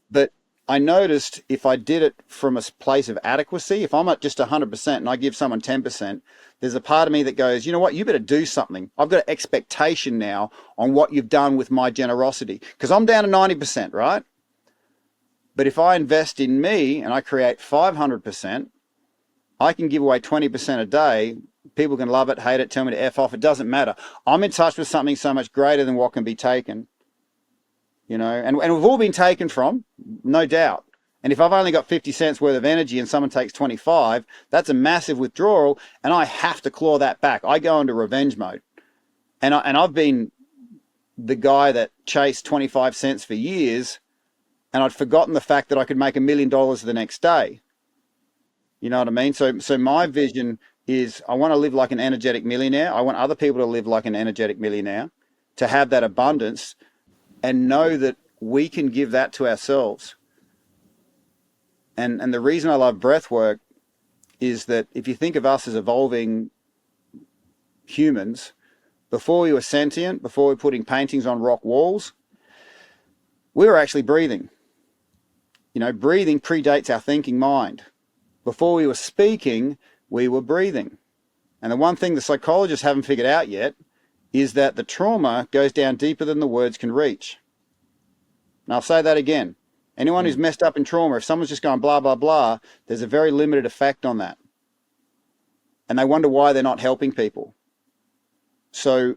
But I noticed if I did it from a place of adequacy, if I'm at just 100% and I give someone 10%, there's a part of me that goes, you know what, you better do something. I've got an expectation now on what you've done with my generosity, because I'm down to 90%, right? But if I invest in me and I create 500%, I can give away 20% a day. People can love it, hate it, tell me to F off. It doesn't matter. I'm in touch with something so much greater than what can be taken, and we've all been taken from, no doubt. And if I've only got 50 cents worth of energy and someone takes 25, that's a massive withdrawal, and I have to claw that back. I go into revenge mode. And I've been the guy that chased 25 cents for years, and I'd forgotten the fact that I could make $1 million the next day. You know what I mean? So my vision is I want to live like an energetic millionaire. I want other people to live like an energetic millionaire, to have that abundance and know that we can give that to ourselves. And the reason I love breath work is that if you think of us as evolving humans, before we were sentient, before we were putting paintings on rock walls, we were actually breathing. Breathing predates our thinking mind. Before we were speaking, we were breathing. And the one thing the psychologists haven't figured out yet is that the trauma goes down deeper than the words can reach. And I'll say that again. Anyone who's messed up in trauma, if someone's just going blah, blah, blah, there's a very limited effect on that. And they wonder why they're not helping people. So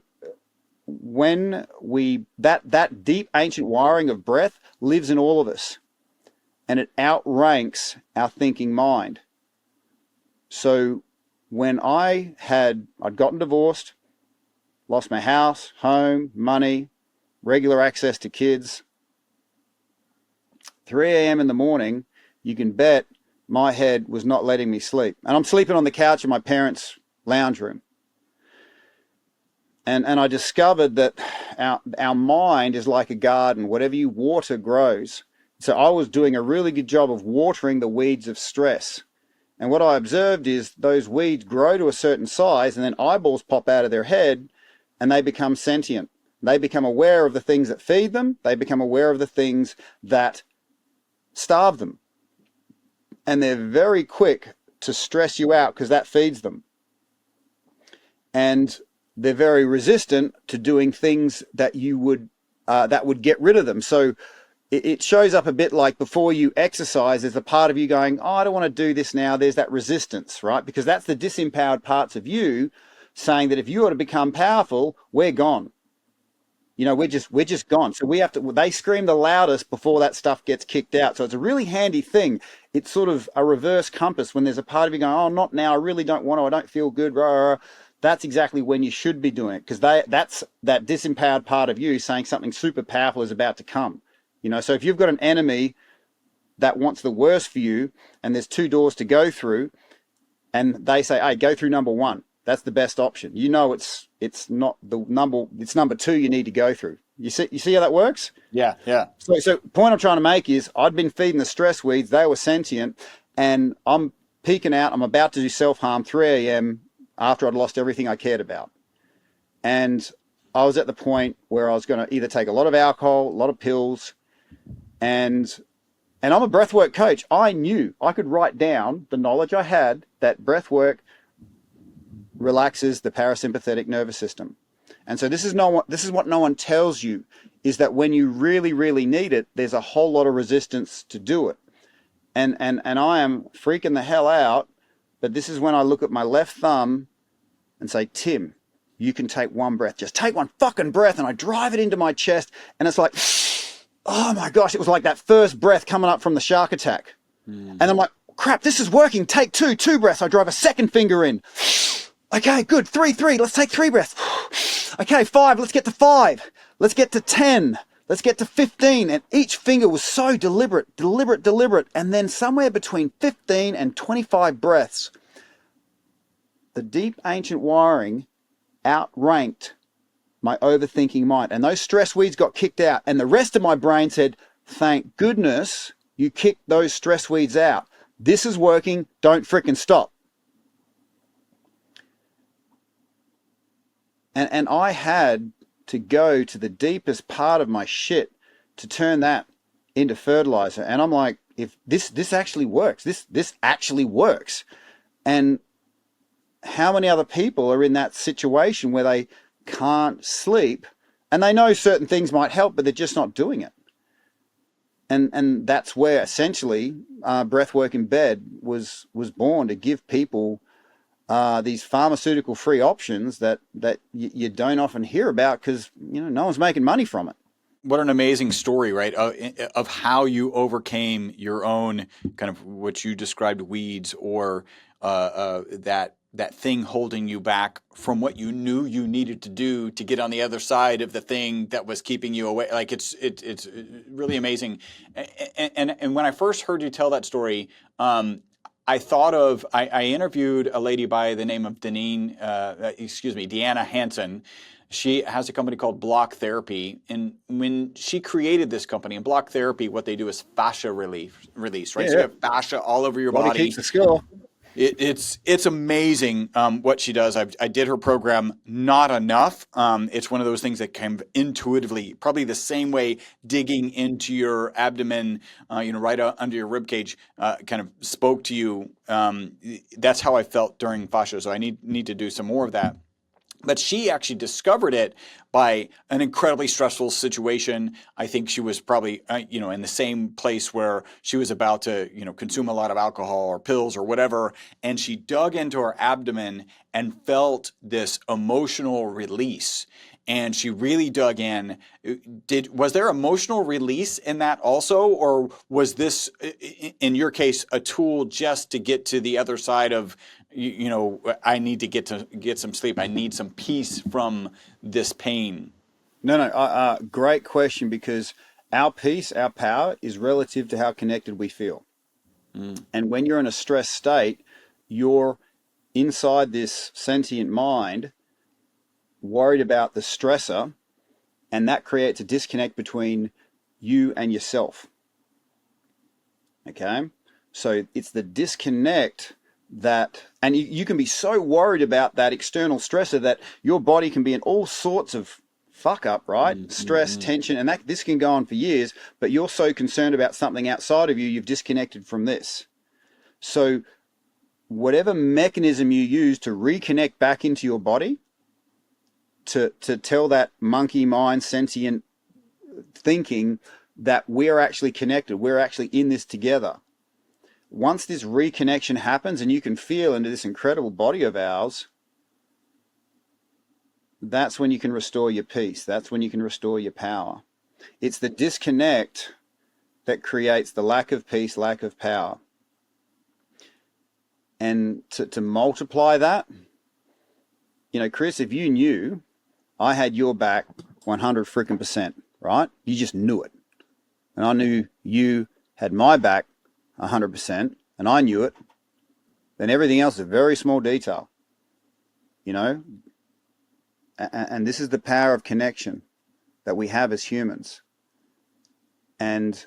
when that deep ancient wiring of breath lives in all of us, and it outranks our thinking mind. So when I'd gotten divorced, lost my house, home, money, regular access to kids, 3 a.m. in the morning, you can bet my head was not letting me sleep. And I'm sleeping on the couch in my parents' lounge room. And I discovered that our mind is like a garden. Whatever you water grows. So I was doing a really good job of watering the weeds of stress. And what I observed is those weeds grow to a certain size, and then eyeballs pop out of their head, and they become sentient. They become aware of the things that feed them. They become aware of the things that starve them. And they're very quick to stress you out because that feeds them. And they're very resistant to doing things that that would get rid of them. So it shows up a bit like before you exercise, there's a part of you going, oh, I don't want to do this now. There's that resistance, right? Because that's the disempowered parts of you saying that if you were to become powerful, we're gone. We're just gone. So they scream the loudest before that stuff gets kicked out. So it's a really handy thing. It's sort of a reverse compass when there's a part of you going, oh, not now. I really don't want to. I don't feel good. That's exactly when you should be doing it, because that's that disempowered part of you saying something super powerful is about to come. So if you've got an enemy that wants the worst for you and there's 2 doors to go through and they say, hey, go through number 1. That's the best option. It's not the number, it's number 2 you need to go through. You see how that works? Yeah. So point I'm trying to make is I'd been feeding the stress weeds. They were sentient, and I'm peaking out. I'm about to do self-harm 3 a.m. after I'd lost everything I cared about. And I was at the point where I was going to either take a lot of alcohol, a lot of pills, and I'm a breathwork coach. I knew I could write down the knowledge I had that breathwork relaxes the parasympathetic nervous system. And so this is what no one tells you, is that when you really, really need it, there's a whole lot of resistance to do it. And I am freaking the hell out, but this is when I look at my left thumb and say, Tim, you can take 1 breath. Just take 1 fucking breath. And I drive it into my chest, and it's like, oh my gosh, it was like that first breath coming up from the shark attack. And I'm like, crap, this is working. Take 2 breaths. I drive a second finger in. Okay, good. 3. Let's take 3 breaths. Okay, 5. Let's get to 5. Let's get to 10. Let's get to 15. And each finger was so deliberate. And then somewhere between 15 and 25 breaths, the deep ancient wiring outranked my overthinking mind. And those stress weeds got kicked out. And the rest of my brain said, thank goodness you kicked those stress weeds out. This is working. Don't frickin' stop. And I had to go to the deepest part of my shit to turn that into fertilizer. And I'm like, if this actually works, this actually works. And how many other people are in that situation where they can't sleep and they know certain things might help, but they're just not doing it? And that's where essentially Breathwork in Bed was born, to give people these pharmaceutical free options that you don't often hear about, because no one's making money from it. What an amazing story, right? Of how you overcame your own kind of what you described, weeds, or that thing holding you back from what you knew you needed to do to get on the other side of the thing that was keeping you away. Like it's really amazing. And when I first heard you tell that story, I thought of I interviewed a lady by the name of Deanna Hansen. She has a company called Block Therapy, and when she created this company, and Block Therapy, what they do is fascia release, right? Yeah. So you have fascia all over your body. Keeps the score. It's amazing what she does. I did her program not enough. It's one of those things that came intuitively, probably the same way digging into your abdomen, right under your rib cage, kind of spoke to you. That's how I felt during fascia. So I need to do some more of that. But she actually discovered it by an incredibly stressful situation. I think she was probably, in the same place where she was about to, consume a lot of alcohol or pills or whatever. And she dug into her abdomen and felt this emotional release. And she really dug in. Was there emotional release in that also? Or was this, in your case, a tool just to get to the other side of, I need to get some sleep. I need some peace from this pain? No. Great question, because our peace, our power is relative to how connected we feel. And when you're in a stressed state, you're inside this sentient mind, worried about the stressor, and that creates a disconnect between you and yourself. Okay? So it's the disconnect that, and you can be so worried about that external stressor that your body can be in all sorts of fuck up, right? Mm-hmm. Stress, tension, and this can go on for years, but you're so concerned about something outside of you, you've disconnected from this. So whatever mechanism you use to reconnect back into your body, to tell that monkey mind, sentient thinking that we're actually connected, we're actually in this together. Once this reconnection happens and you can feel into this incredible body of ours, that's when you can restore your peace. That's when you can restore your power. It's the disconnect that creates the lack of peace, lack of power. And to multiply that, Chris, if you knew I had your back 100%, right? You just knew it. And I knew you had my back 100%, and I knew it, then everything else is a very small detail, and this is the power of connection that we have as humans. And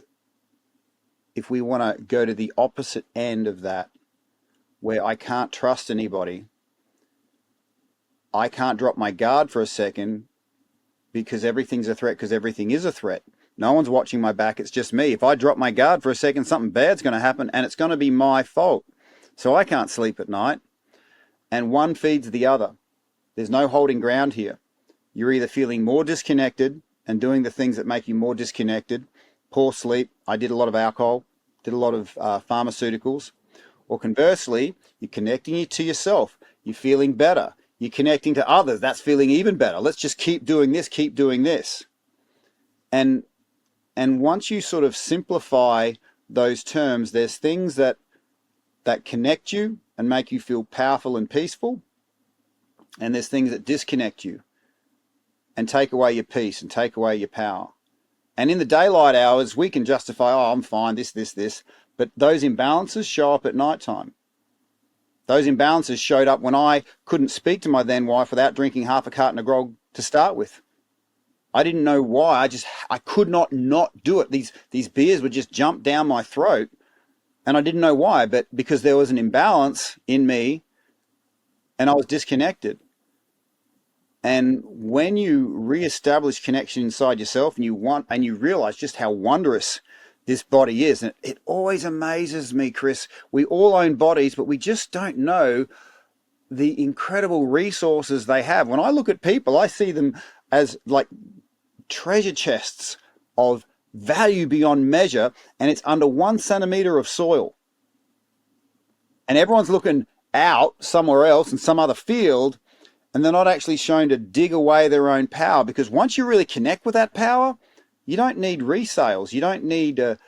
if we want to go to the opposite end of that, where I can't trust anybody, I can't drop my guard for a second because everything's a threat, because everything is a threat. No one's watching my back, it's just me. If I drop my guard for a second, something bad's going to happen, and it's going to be my fault. So I can't sleep at night. And one feeds the other. There's no holding ground here. You're either feeling more disconnected and doing the things that make you more disconnected, poor sleep, I did a lot of alcohol, did a lot of pharmaceuticals, or conversely, you're connecting to yourself, you're feeling better, you're connecting to others, that's feeling even better. Let's just keep doing this, keep doing this. And once you sort of simplify those terms, there's things that connect you and make you feel powerful and peaceful. And there's things that disconnect you and take away your peace and take away your power. And in the daylight hours, we can justify, I'm fine, this. But those imbalances show up at nighttime. Those imbalances showed up when I couldn't speak to my then wife without drinking half a carton of grog to start with. I didn't know why. I could not do it. These beers would just jump down my throat, and I didn't know why, but because there was an imbalance in me and I was disconnected. And when you reestablish connection inside yourself and you realize just how wondrous this body is. And it always amazes me, Chris. We all own bodies, but we just don't know the incredible resources they have. When I look at people, I see them as like treasure chests of value beyond measure, and it's under 1 centimeter of soil. And everyone's looking out somewhere else in some other field, and they're not actually shown to dig away their own power, because once you really connect with that power, you don't need resales. You don't need you're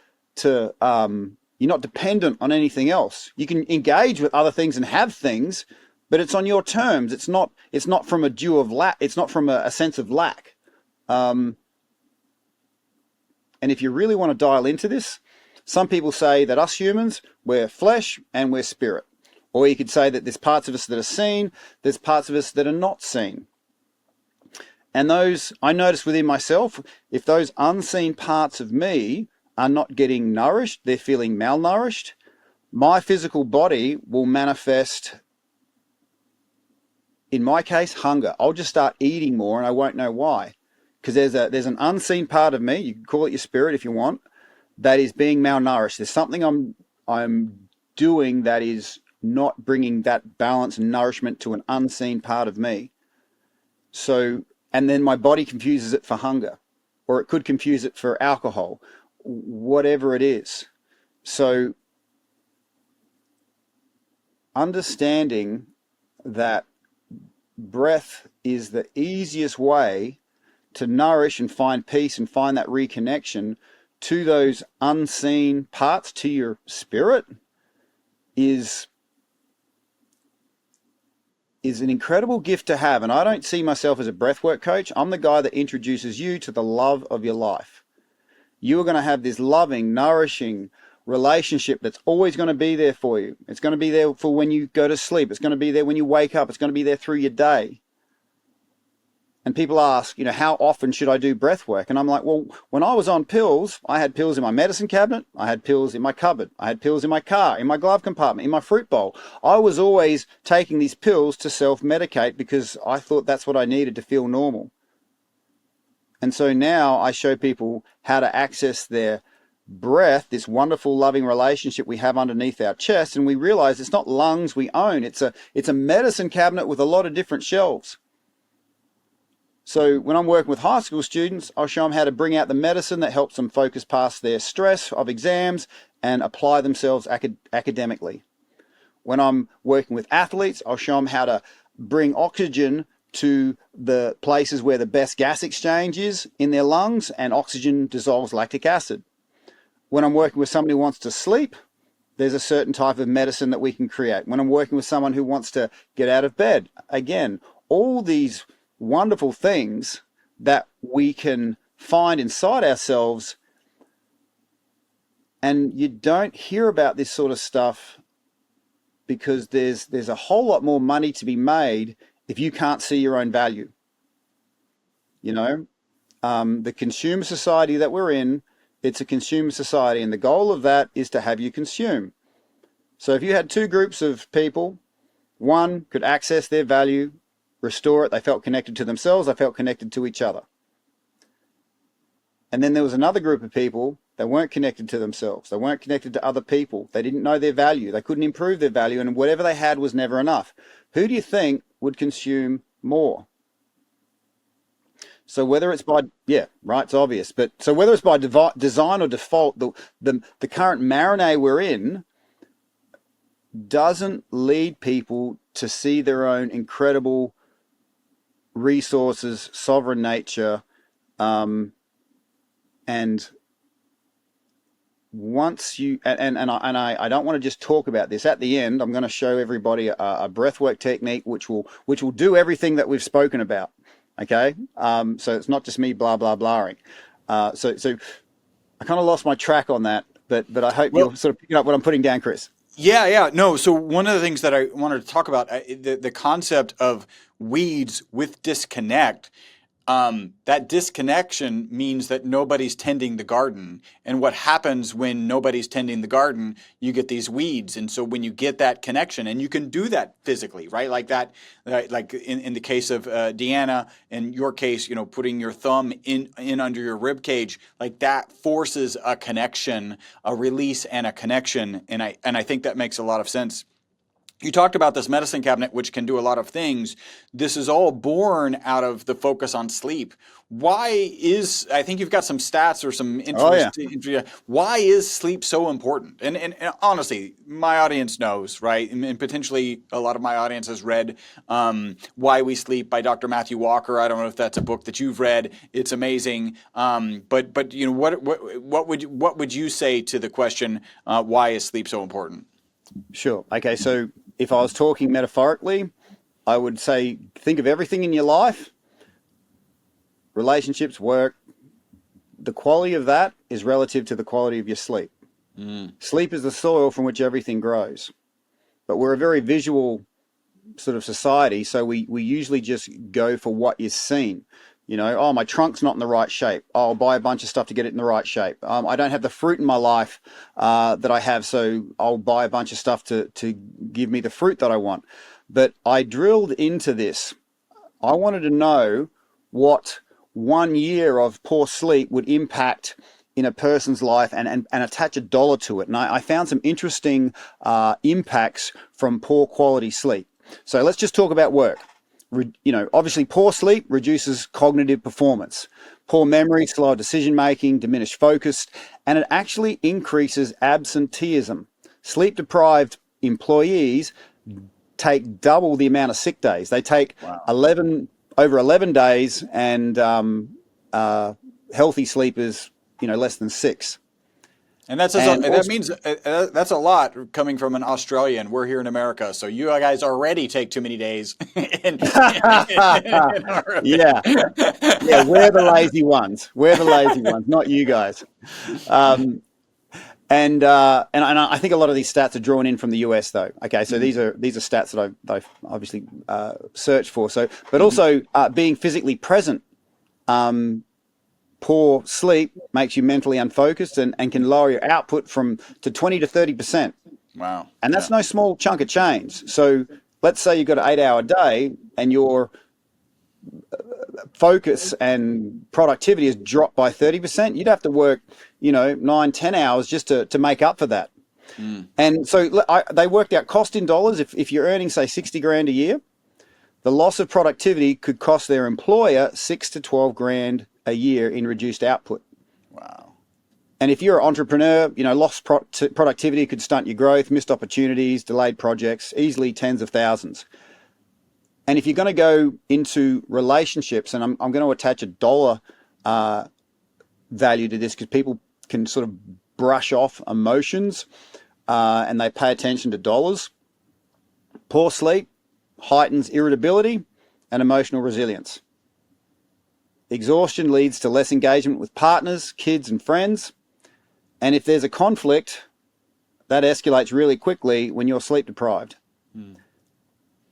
not dependent on anything else. You can engage with other things and have things, but it's on your terms. It's not from a due of lack. It's not from a sense of lack. And if you really want to dial into this, some people say that us humans, we're flesh and we're spirit. Or you could say that there's parts of us that are seen, there's parts of us that are not seen. And those, I notice within myself, if those unseen parts of me are not getting nourished, they're feeling malnourished, my physical body will manifest, in my case, hunger. I'll just start eating more and I won't know why. Because there's an unseen part of me, you can call it your spirit if you want, that is being malnourished. There's something I'm doing that is not bringing that balance and nourishment to an unseen part of me. So, and then my body confuses it for hunger, or it could confuse it for alcohol, whatever it is. So understanding that breath is the easiest way to nourish and find peace and find that reconnection to those unseen parts, to your spirit, is an incredible gift to have. And I don't see myself as a breathwork coach. I'm the guy that introduces you to the love of your life. You are going to have this loving, nourishing relationship that's always going to be there for you. It's going to be there for when you go to sleep. It's going to be there when you wake up. It's going to be there through your day. And people ask, how often should I do breath work? And I'm like, well, when I was on pills, I had pills in my medicine cabinet. I had pills in my cupboard. I had pills in my car, in my glove compartment, in my fruit bowl. I was always taking these pills to self-medicate because I thought that's what I needed to feel normal. And so now I show people how to access their breath, this wonderful, loving relationship we have underneath our chest. And we realize it's not lungs we own. It's a medicine cabinet with a lot of different shelves. So when I'm working with high school students, I'll show them how to bring out the medicine that helps them focus past their stress of exams and apply themselves academically. When I'm working with athletes, I'll show them how to bring oxygen to the places where the best gas exchange is in their lungs, and oxygen dissolves lactic acid. When I'm working with somebody who wants to sleep, there's a certain type of medicine that we can create. When I'm working with someone who wants to get out of bed, again, all these wonderful things that we can find inside ourselves, and you don't hear about this sort of stuff because there's a whole lot more money to be made if you can't see your own value. The consumer society that we're in, it's a consumer society, and the goal of that is to have you consume. So if you had two groups of people, one could access their value, restore it, they felt connected to themselves, they felt connected to each other. And then there was another group of people that weren't connected to themselves, they weren't connected to other people, they didn't know their value, they couldn't improve their value, and whatever they had was never enough. Who do you think would consume more? So whether it's by, it's obvious, but so whether it's by design or default, the current marinade we're in doesn't lead people to see their own incredible resources, sovereign nature, and once you I don't want to just talk about this. At the end, I'm going to show everybody a breathwork technique which will do everything that we've spoken about. Okay, so it's not just me blah blah blahing. So I kind of lost my track on that, but I hope you're sort of picking up what I'm putting down, Chris. Yeah. No, so one of the things that I wanted to talk about, the concept of weeds with disconnect, that disconnection means that nobody's tending the garden. And what happens when nobody's tending the garden, you get these weeds. And so when you get that connection, and you can do that physically, right? Like that, like in the case of Deanna, in your case, putting your thumb in under your rib cage, like that forces a connection, a release and a connection. And I think that makes a lot of sense. You talked about this medicine cabinet, which can do a lot of things. This is all born out of the focus on sleep. I think you've got some stats or some interest. Why is sleep so important? And honestly, my audience knows, right? And potentially a lot of my audience has read Why We Sleep by Dr. Matthew Walker. I don't know if that's a book that you've read. It's amazing. But what would you say to the question, why is sleep so important? Sure. Okay, so if I was talking metaphorically, I would say think of everything in your life, relationships, work. The quality of that is relative to the quality of your sleep. Sleep is the soil from which everything grows. But we're a very visual sort of society, so we usually just go for what is seen. Oh, my trunk's not in the right shape. I'll buy a bunch of stuff to get it in the right shape. I don't have the fruit in my life that I have, so I'll buy a bunch of stuff to give me the fruit that I want. But I drilled into this. I wanted to know what 1 year of poor sleep would impact in a person's life and attach a dollar to it. And I found some interesting impacts from poor quality sleep. So let's just talk about work. Obviously poor sleep reduces cognitive performance, poor memory, slower decision making, diminished focus, and it actually increases absenteeism. Sleep deprived employees take double the amount of sick days. They take over 11 days, and healthy sleepers, less than 6. And that means that's a lot coming from an Australian. We're here in America, so you guys already take too many days. Yeah, we're the lazy ones. We're the lazy ones, not you guys. And I think a lot of these stats are drawn in from the US, though. Okay, so these are stats that I've obviously searched for. So, but also being physically present. Poor sleep makes you mentally unfocused and can lower your output to 20 to 30%. Wow. And that's no small chunk of change. So let's say you've got an 8-hour day and your focus and productivity has dropped by 30%. You'd have to work, 9-10 hours just to make up for that. And so they worked out cost in dollars. If you're earning, say, $60,000 a year, the loss of productivity could cost their employer $6,000 to $12,000 a year in reduced output. Wow. And if you're an entrepreneur, lost productivity could stunt your growth, missed opportunities, delayed projects, easily tens of thousands. And if you're going to go into relationships, and I'm going to attach a dollar value to this because people can sort of brush off emotions and they pay attention to dollars. Poor sleep heightens irritability and emotional resilience. Exhaustion leads to less engagement with partners, kids, and friends. And if there's a conflict, that escalates really quickly when you're sleep deprived.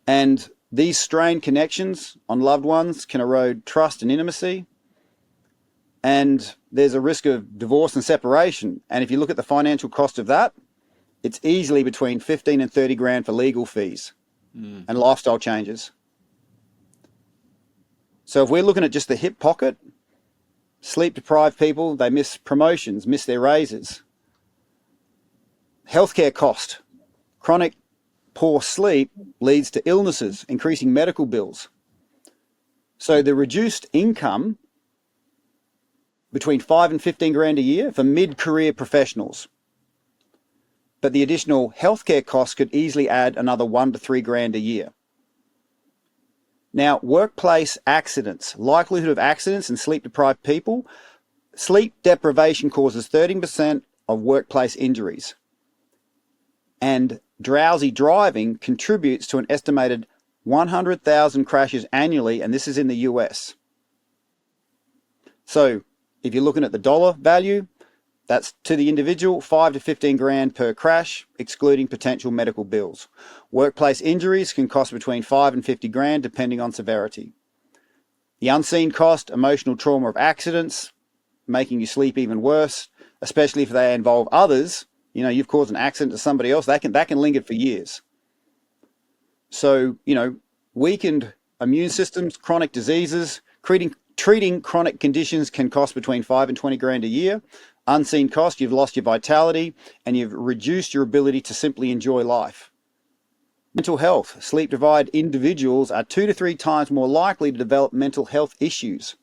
And these strained connections on loved ones can erode trust and intimacy. And there's a risk of divorce and separation. And if you look at the financial cost of that, it's easily between 15 and 30 grand for legal fees and lifestyle changes. So if we're looking at just the hip pocket, sleep-deprived people, they miss promotions, miss their raises. Healthcare cost. Chronic poor sleep leads to illnesses, increasing medical bills. So the reduced income between 5 and 15 grand a year for mid-career professionals. But the additional healthcare costs could easily add another 1 to 3 grand a year. Now, workplace accidents, likelihood of accidents in sleep-deprived people, sleep deprivation causes 13% of workplace injuries. And drowsy driving contributes to an estimated 100,000 crashes annually, and this is in the US. So, if you're looking at the dollar value, that's to the individual, 5 to 15 grand per crash, excluding potential medical bills. Workplace injuries can cost between 5 and 50 grand, depending on severity. The unseen cost, emotional trauma of accidents, making you sleep even worse, especially if they involve others. You've caused an accident to somebody else, that can linger for years. So, weakened immune systems, chronic diseases, treating chronic conditions can cost between 5 and 20 grand a year. Unseen cost, you've lost your vitality and you've reduced your ability to simply enjoy life. Mental health, sleep-deprived individuals are 2 to 3 times more likely to develop mental health issues.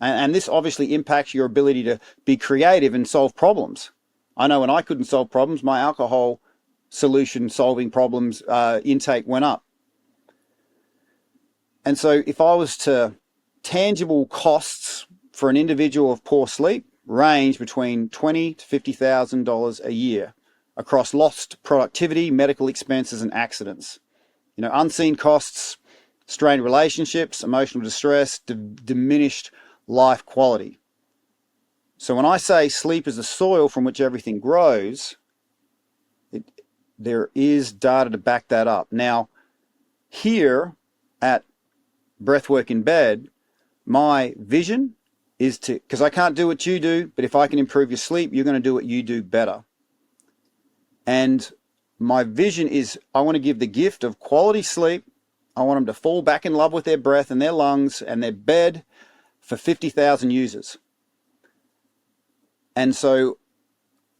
And this obviously impacts your ability to be creative and solve problems. I know when I couldn't solve problems, my alcohol solution solving problems intake went up. And so if I was to, tangible costs for an individual of poor sleep range between $20,000 to $50,000 a year across lost productivity, medical expenses, and accidents. Unseen costs, strained relationships, emotional distress, diminished life quality. So when I say sleep is the soil from which everything grows, there is data to back that up. Now, here at Breathwork in Bed, my vision is because I can't do what you do, but if I can improve your sleep, you're going to do what you do better. And my vision is I want to give the gift of quality sleep. I want them to fall back in love with their breath and their lungs and their bed for 50,000 users. And so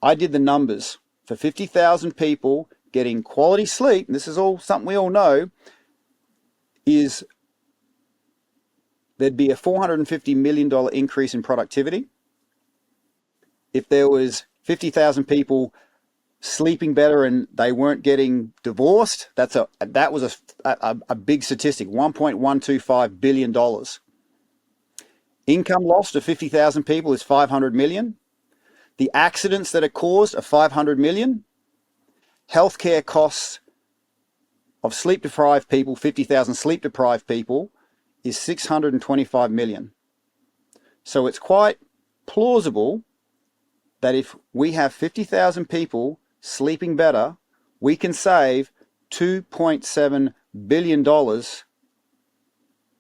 I did the numbers for 50,000 people getting quality sleep. And this is all something we all know, is there'd be a $450 million increase in productivity. If there was 50,000 people sleeping better and they weren't getting divorced, that was a big statistic, $1.125 billion. Income loss to 50,000 people is 500 million. The accidents that are caused are 500 million. Healthcare costs of sleep-deprived people, 50,000 sleep-deprived people, is 625 million. So it's quite plausible that if we have 50,000 people sleeping better, we can save $2.7 billion to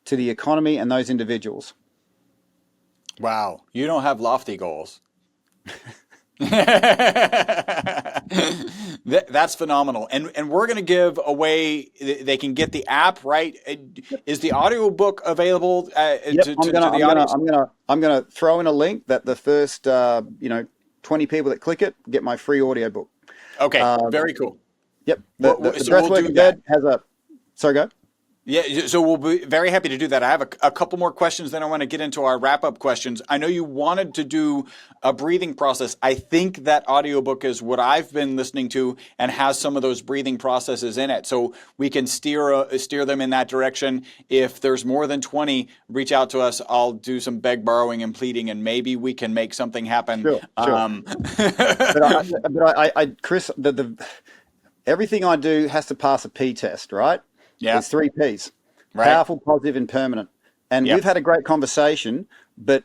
the economy and those individuals. Wow, you don't have lofty goals. That's phenomenal. And we're going to give away, they can get the app, right? Is the audiobook available to the audience? I'm gonna throw in a link that the first 20 people that click it get my free audiobook. Okay, very cool. Yep. The Breathwork in Bed has a... Sorry, go. Yeah, so we'll be very happy to do that. I have a couple more questions, then I want to get into our wrap-up questions. I know you wanted to do a breathing process. I think that audiobook is what I've been listening to and has some of those breathing processes in it. So we can steer them in that direction. If there's more than 20, reach out to us. I'll do some beg, borrowing, and pleading, and maybe we can make something happen. Sure. But Chris, everything I do has to pass a P test, right? Yeah. There's 3 Ps. Right. Powerful, positive, and permanent. And we've had a great conversation, but,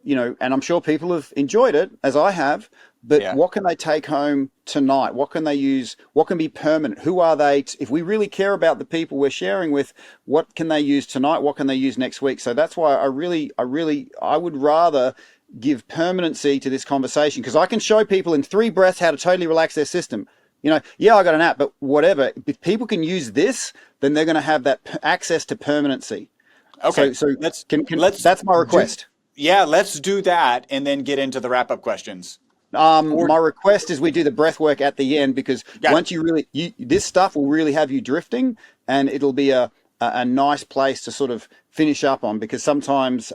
and I'm sure people have enjoyed it, as I have, but what can they take home tonight? What can they use? What can be permanent? Who are they? If we really care about the people we're sharing with, what can they use tonight? What can they use next week? So that's why I would rather give permanency to this conversation, because I can show people in 3 breaths how to totally relax their system. I got an app, but whatever. If people can use this, then they're going to have that access to permanency. Okay, so that's my request. Let's do that and then get into the wrap-up questions. My request is we do the breath work at the end, because once this stuff will really have you drifting, and it'll be a nice place to sort of finish up on, because sometimes,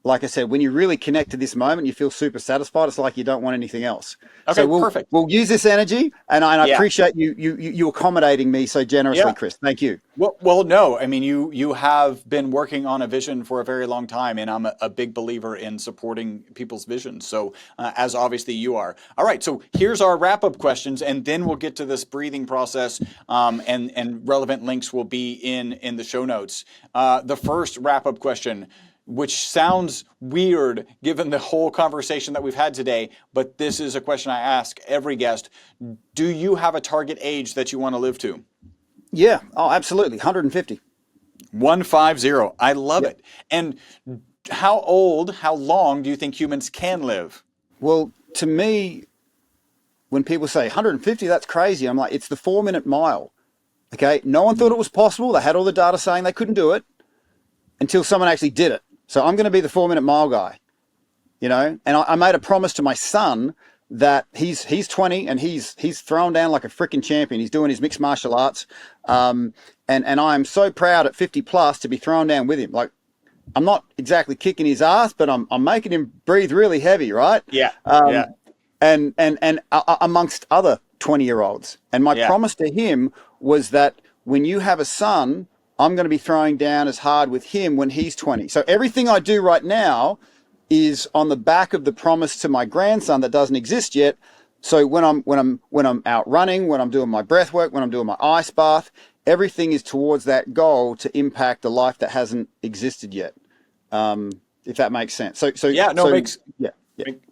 like I said, when you really connect to this moment, you feel super satisfied. It's like you don't want anything else. Okay, so perfect. We'll use this energy, and I appreciate you accommodating me so generously, Chris. Thank you. Well, no, I mean, you have been working on a vision for a very long time, and I'm a big believer in supporting people's visions. So, as obviously you are. All right, so here's our wrap-up questions, and then we'll get to this breathing process, and relevant links will be in the show notes. The first wrap-up question, which sounds weird given the whole conversation that we've had today, but this is a question I ask every guest. Do you have a target age that you want to live to? Yeah, absolutely, 150. 150. I love Yep. it. And how long do you think humans can live? Well, to me, when people say 150, that's crazy. I'm like, it's the 4-minute mile. Okay. No one thought it was possible. They had all the data saying they couldn't do it until someone actually did it. So I'm going to be the 4-minute mile guy, and I made a promise to my son that he's 20 and he's thrown down like a freaking champion. He's doing his mixed martial arts. And I am so proud at 50 plus to be thrown down with him. Like, I'm not exactly kicking his ass, but I'm making him breathe really heavy, right? Yeah. Um, Yeah. and amongst other 20-year-olds. And my Yeah. promise to him was that when you have a son, I'm going to be throwing down as hard with him when he's 20. So everything I do right now is on the back of the promise to my grandson that doesn't exist yet. So when I'm out running, when I'm doing my breath work, when I'm doing my ice bath, everything is towards that goal to impact a life that hasn't existed yet. If that makes sense. Yeah, no, So yeah.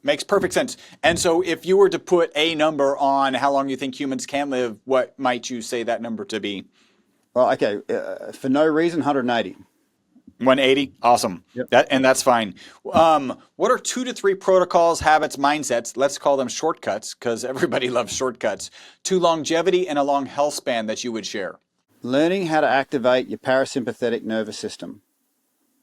makes perfect sense. And so if you were to put a number on how long you think humans can live, what might you say that number to be? Well, okay. For no reason, 180. 180? Awesome. Yep. That's fine. What are 2 to 3 protocols, habits, mindsets, let's call them shortcuts because everybody loves shortcuts, to longevity and a long health span that you would share? Learning how to activate your parasympathetic nervous system.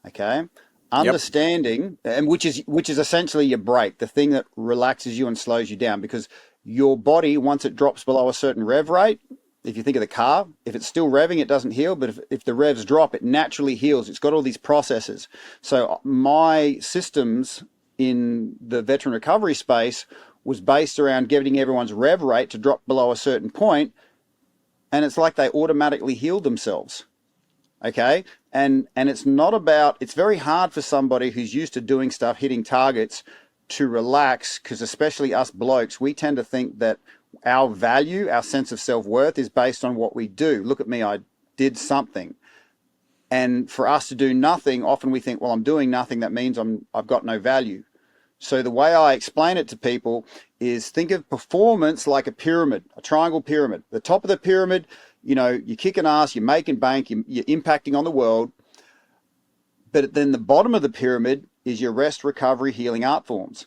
Okay. Understanding, and which is essentially your brake, the thing that relaxes you and slows you down, because your body, once it drops below a certain rev rate, if you think of the car, if it's still revving, it doesn't heal. But if the revs drop, it naturally heals. It's got all these processes. So my systems in the veteran recovery space was based around getting everyone's rev rate to drop below a certain point, and it's like they automatically healed themselves. Okay. And it's very hard for somebody who's used to doing stuff, hitting targets, to relax, because especially us blokes, we tend to think that our value, our sense of self-worth is based on what we do. Look at me, I did something. And for us to do nothing, often we think, well, I'm doing nothing. That means I've got no value. So the way I explain it to people is think of performance like a pyramid, a triangle pyramid. The top of the pyramid, you're kicking ass, you're making bank, you're impacting on the world. But then the bottom of the pyramid is your rest, recovery, healing art forms.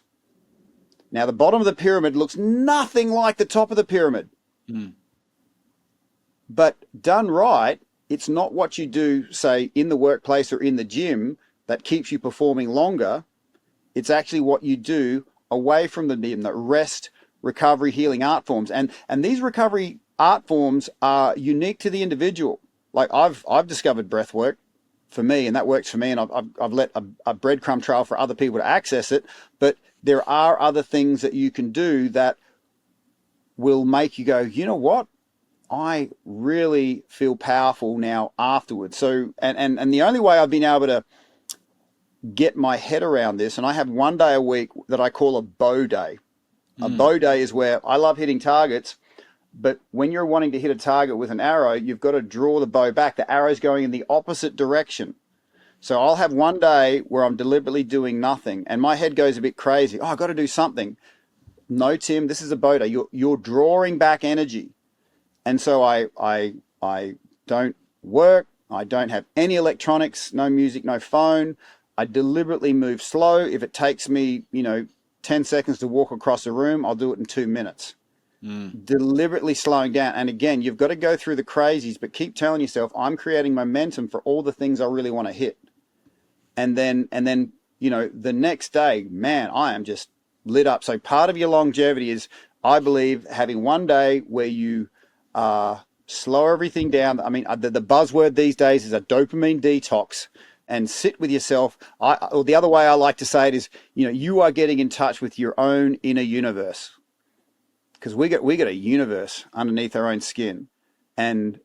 Now, the bottom of the pyramid looks nothing like the top of the pyramid. Mm. But done right, it's not what you do, say, in the workplace or in the gym that keeps you performing longer. It's actually what you do away from the gym, the rest, recovery, healing art forms. And these recovery art forms are unique to the individual. Like I've discovered breath work for me, and that works for me, and I've let a breadcrumb trail for other people to access it. But there are other things that you can do that will make you go, you know what? I really feel powerful now afterwards. So, and the only way I've been able to get my head around this, and I have one day a week that I call a bow day. A bow day is where I love hitting targets, but when you're wanting to hit a target with an arrow, you've got to draw the bow back. The arrow's going in the opposite direction. So I'll have one day where I'm deliberately doing nothing, and my head goes a bit crazy. Oh, I've got to do something. No, Tim, this is a bow day. You're drawing back energy. And so I don't work. I don't have any electronics, no music, no phone. I deliberately move slow. If it takes me, 10 seconds to walk across a room, I'll do it in 2 minutes. Deliberately slowing down. And again, you've got to go through the crazies, but keep telling yourself, I'm creating momentum for all the things I really want to hit. And then, the next day, man, I am just lit up. So part of your longevity is, I believe, having one day where you slow everything down. I mean, the buzzword these days is a dopamine detox, and sit with yourself. Or the other way I like to say it is, you are getting in touch with your own inner universe, because we got a universe underneath our own skin. And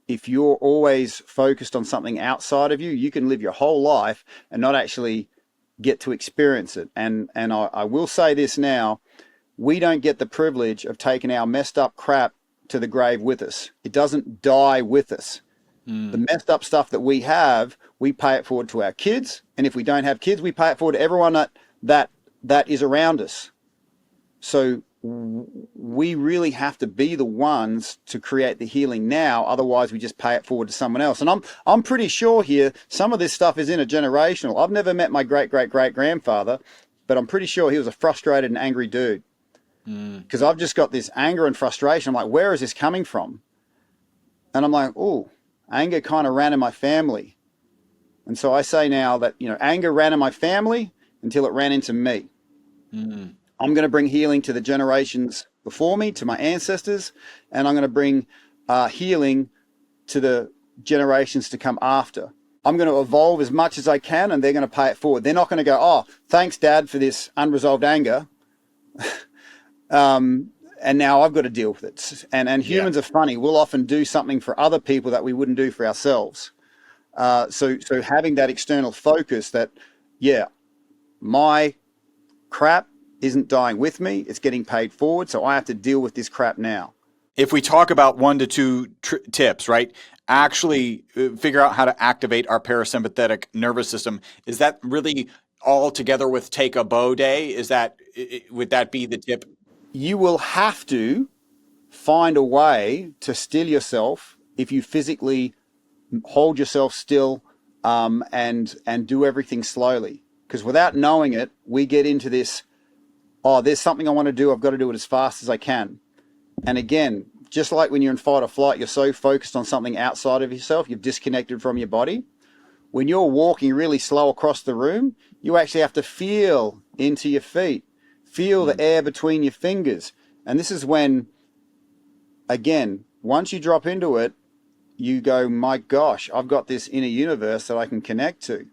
if you're always focused on something outside of you, you can live your whole life and not actually get to experience it. And I will say this now, we don't get the privilege of taking our messed up crap to the grave with us. It doesn't die with us. The messed up stuff that we have, we pay it forward to our kids. And if we don't have kids, we pay it forward to everyone that is around us. So we really have to be the ones to create the healing now. Otherwise, we just pay it forward to someone else. And I'm pretty sure here some of this stuff is intergenerational. I've never met my great-great-great-grandfather, but I'm pretty sure he was a frustrated and angry dude. Because I've just got this anger and frustration. I'm like, where is this coming from? And I'm like, oh, anger kind of ran in my family. And so I say now that, anger ran in my family until it ran into me. I'm going to bring healing to the generations before me, to my ancestors, and I'm going to bring healing to the generations to come after. I'm going to evolve as much as I can, and they're going to pay it forward. They're not going to go, oh, thanks, Dad, for this unresolved anger. And now I've got to deal with it. And humans are funny. We'll often do something for other people that we wouldn't do for ourselves. So having that external focus that, my crap isn't dying with me. It's getting paid forward. So I have to deal with this crap now. If we talk about 1 to 2 tips, right? Actually figure out how to activate our parasympathetic nervous system. Is that really all together with take a bow day? Would that be the tip? You will have to find a way to still yourself if you physically hold yourself still and do everything slowly. Because without knowing it, we get into this, there's something I want to do. I've got to do it as fast as I can. And again, just like when you're in fight or flight, you're so focused on something outside of yourself, you've disconnected from your body. When you're walking really slow across the room, you actually have to feel into your feet, feel the air between your fingers. And this is when, again, once you drop into it, you go, my gosh, I've got this inner universe that I can connect to.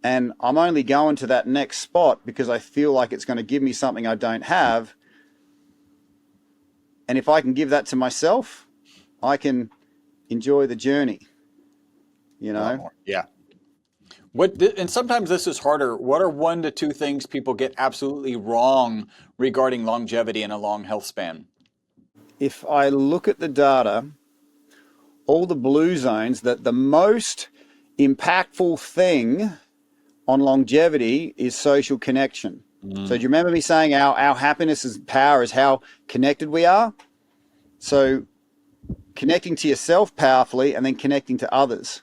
And I'm only going to that next spot because I feel like it's going to give me something I don't have. And if I can give that to myself, I can enjoy the journey, Yeah. And sometimes this is harder. What are 1 to 2 things people get absolutely wrong regarding longevity and a long health span? If I look at the data, all the blue zones, that the most impactful thing on longevity is social connection. So do you remember me saying our happiness is power is how connected we are? So connecting to yourself powerfully and then connecting to others.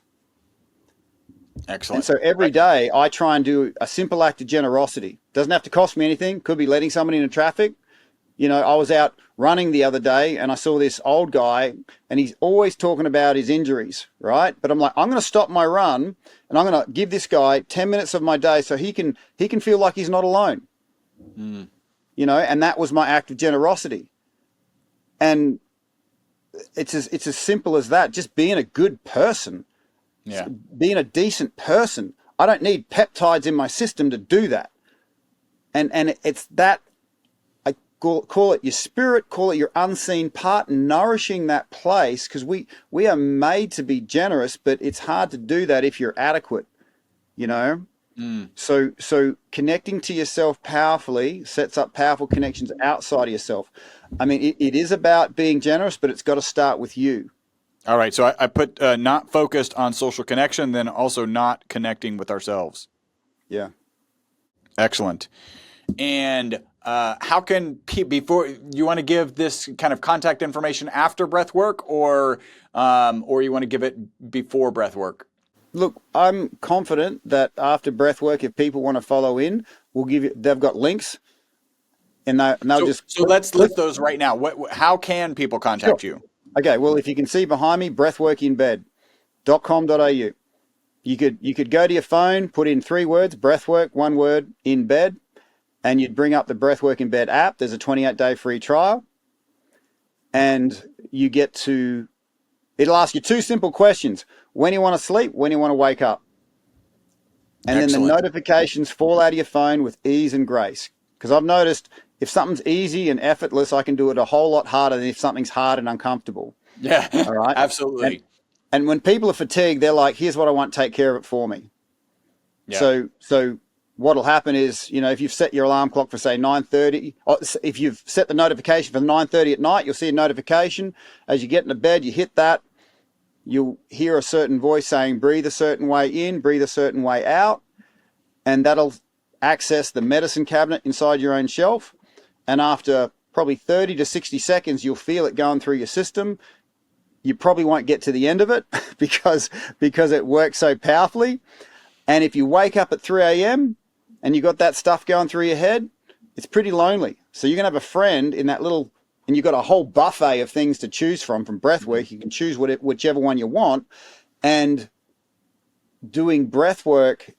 Excellent. And so every day I try and do a simple act of generosity. Doesn't have to cost me anything. Could be letting somebody into traffic. I was out running the other day and I saw this old guy and he's always talking about his injuries, right? But I'm like, I'm going to stop my run and I'm going to give this guy 10 minutes of my day so he can feel like he's not alone. And that was my act of generosity. And it's as simple as that, just being a good person, being a decent person. I don't need peptides in my system to do that. And it's that, call it your spirit, call it your unseen part, nourishing that place, because we are made to be generous, but it's hard to do that if you're adequate, So connecting to yourself powerfully sets up powerful connections outside of yourself. I mean, it is about being generous, but it's got to start with you. All right. So I put not focused on social connection, then also not connecting with ourselves. Yeah. Excellent. And how can before you want to give this kind of contact information after breath work, or you want to give it before breath work? Look, I'm confident that after breath work, if people want to follow in, we'll give you. They've got links, and they'll just. So let's list those right now. How can people contact you? Okay. Well, if you can see behind me, breathworkinbed.com.au. You could go to your phone, put in 3 words, breathwork, 1 word, in bed. And you'd bring up the Breathwork in Bed app. There's a 28-day free trial. And you get to, it'll ask you 2 simple questions. When you want to sleep, when you want to wake up. And Excellent. Then the notifications fall out of your phone with ease and grace. Because I've noticed if something's easy and effortless, I can do it a whole lot harder than if something's hard and uncomfortable. Yeah, all right? Absolutely. And when people are fatigued, they're like, here's what I want, take care of it for me. Yeah. So what'll happen is, if you've set your alarm clock for, say, 9:30, or if you've set the notification for 9:30 at night, you'll see a notification. As you get into bed, you hit that. You'll hear a certain voice saying, breathe a certain way in, breathe a certain way out. And that'll access the medicine cabinet inside your own shelf. And after probably 30 to 60 seconds, you'll feel it going through your system. You probably won't get to the end of it because it works so powerfully. And if you wake up at 3 a.m. and you got that stuff going through your head, it's pretty lonely. So you're going to have a friend in that little, and you've got a whole buffet of things to choose from breathwork. You can choose whichever one you want. And doing breathwork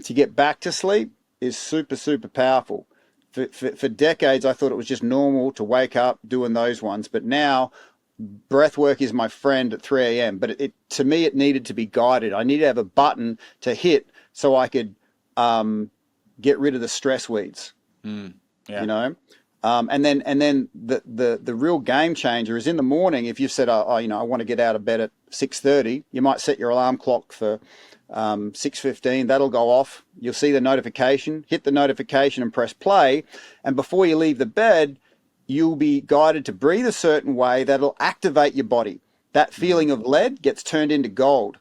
to get back to sleep is super, super powerful. For decades, I thought it was just normal to wake up doing those ones. But now, breath work is my friend at 3 a.m. But to me, it needed to be guided. I needed to have a button to hit so I could get rid of the stress weeds. Yeah. You know, and then the real game changer is in the morning. If you've said, I want to get out of bed at 6:30, you might set your alarm clock for 6:15. That'll go off. You'll see the notification. Hit the notification and press play. And before you leave the bed, you'll be guided to breathe a certain way that'll activate your body. That feeling of lead gets turned into gold.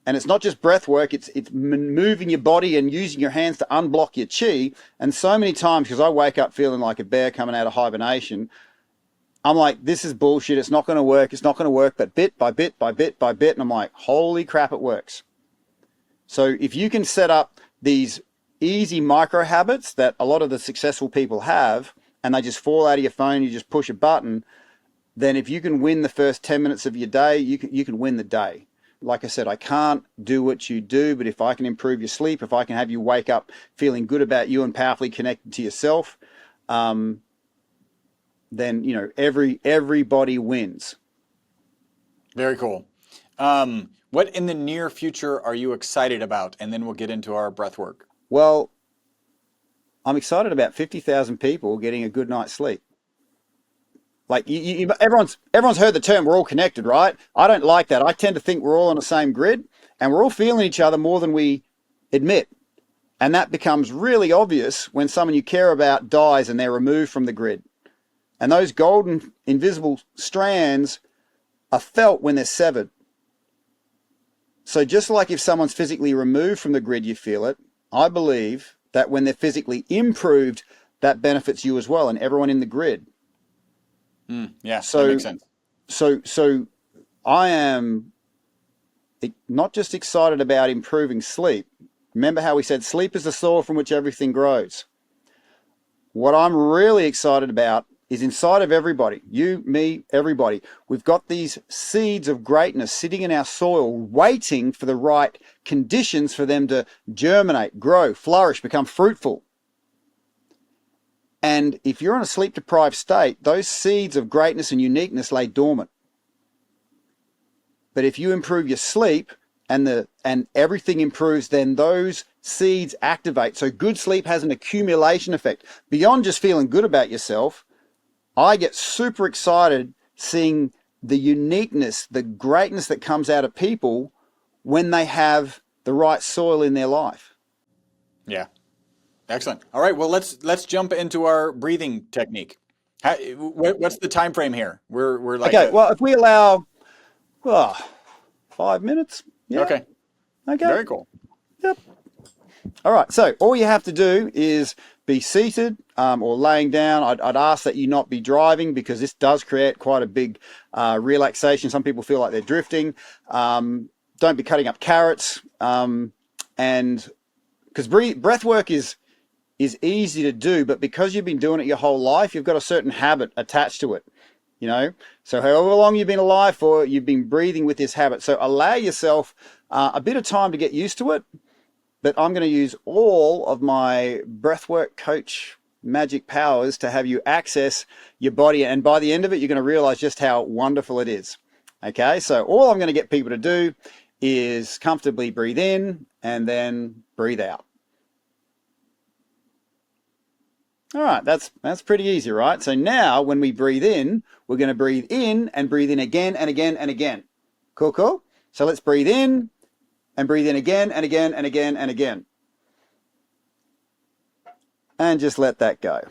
And it's not just breath work, it's moving your body and using your hands to unblock your chi. And so many times, because I wake up feeling like a bear coming out of hibernation, I'm like, this is bullshit. It's not going to work. It's not going to work. But bit by bit by bit by bit, and I'm like, holy crap, it works. So if you can set up these easy micro habits that a lot of the successful people have, and they just fall out of your phone, you just push a button, then if you can win the first 10 minutes of your day, you can win the day. Like I said, I can't do what you do, but if I can improve your sleep, if I can have you wake up feeling good about you and powerfully connected to yourself, then, you know, everybody wins. Very cool. What in the near future are you excited about? And then we'll get into our breath work. Well, I'm excited about 50,000 people getting a good night's sleep. Like everyone's heard the term, we're all connected, right? I don't like that. I tend to think we're all on the same grid and we're all feeling each other more than we admit. And that becomes really obvious when someone you care about dies and they're removed from the grid. And those golden invisible strands are felt when they're severed. So just like if someone's physically removed from the grid, you feel it. I believe that when they're physically improved, that benefits you as well and everyone in the grid. Yeah, so, that makes sense. So I am not just excited about improving sleep. Remember how we said sleep is the soil from which everything grows. What I'm really excited about is inside of everybody, you, me, everybody, we've got these seeds of greatness sitting in our soil waiting for the right conditions for them to germinate, grow, flourish, become fruitful. And if you're in a sleep-deprived state, those seeds of greatness and uniqueness lay dormant. But if you improve your sleep and everything improves, then those seeds activate. So good sleep has an accumulation effect. Beyond just feeling good about yourself, I get super excited seeing the uniqueness, the greatness that comes out of people when they have the right soil in their life. Yeah. Excellent. All right. Well, let's jump into our breathing technique. What's the time frame here? We're like okay. Well, if we allow 5 minutes. Yeah. Okay. Very cool. Yep. All right. So all you have to do is be seated or laying down. I'd ask that you not be driving because this does create quite a big relaxation. Some people feel like they're drifting. Don't be cutting up carrots. And because breath work is easy to do, but because you've been doing it your whole life, you've got a certain habit attached to it, you know? So however long you've been alive for, you've been breathing with this habit. So allow yourself a bit of time to get used to it, but I'm going to use all of my breathwork coach magic powers to have you access your body. And by the end of it, you're going to realize just how wonderful it is. Okay, so all I'm going to get people to do is comfortably breathe in and then breathe out. All right, that's pretty easy, right? So now when we breathe in, we're going to breathe in and breathe in again and again and again. Cool, cool? So let's breathe in and breathe in again and again and again and again. And just let that go.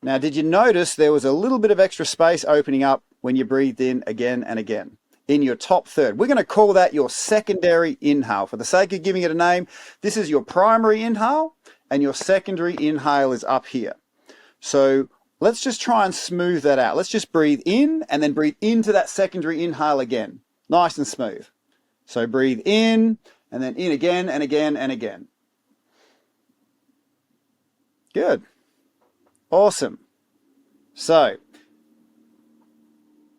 Now, did you notice there was a little bit of extra space opening up when you breathed in again and again? In your top third. We're going to call that your secondary inhale. For the sake of giving it a name, this is your primary inhale and your secondary inhale is up here. So let's just try and smooth that out. Let's just breathe in and then breathe into that secondary inhale again. Nice and smooth. So breathe in and then in again and again and again. Good. Awesome. So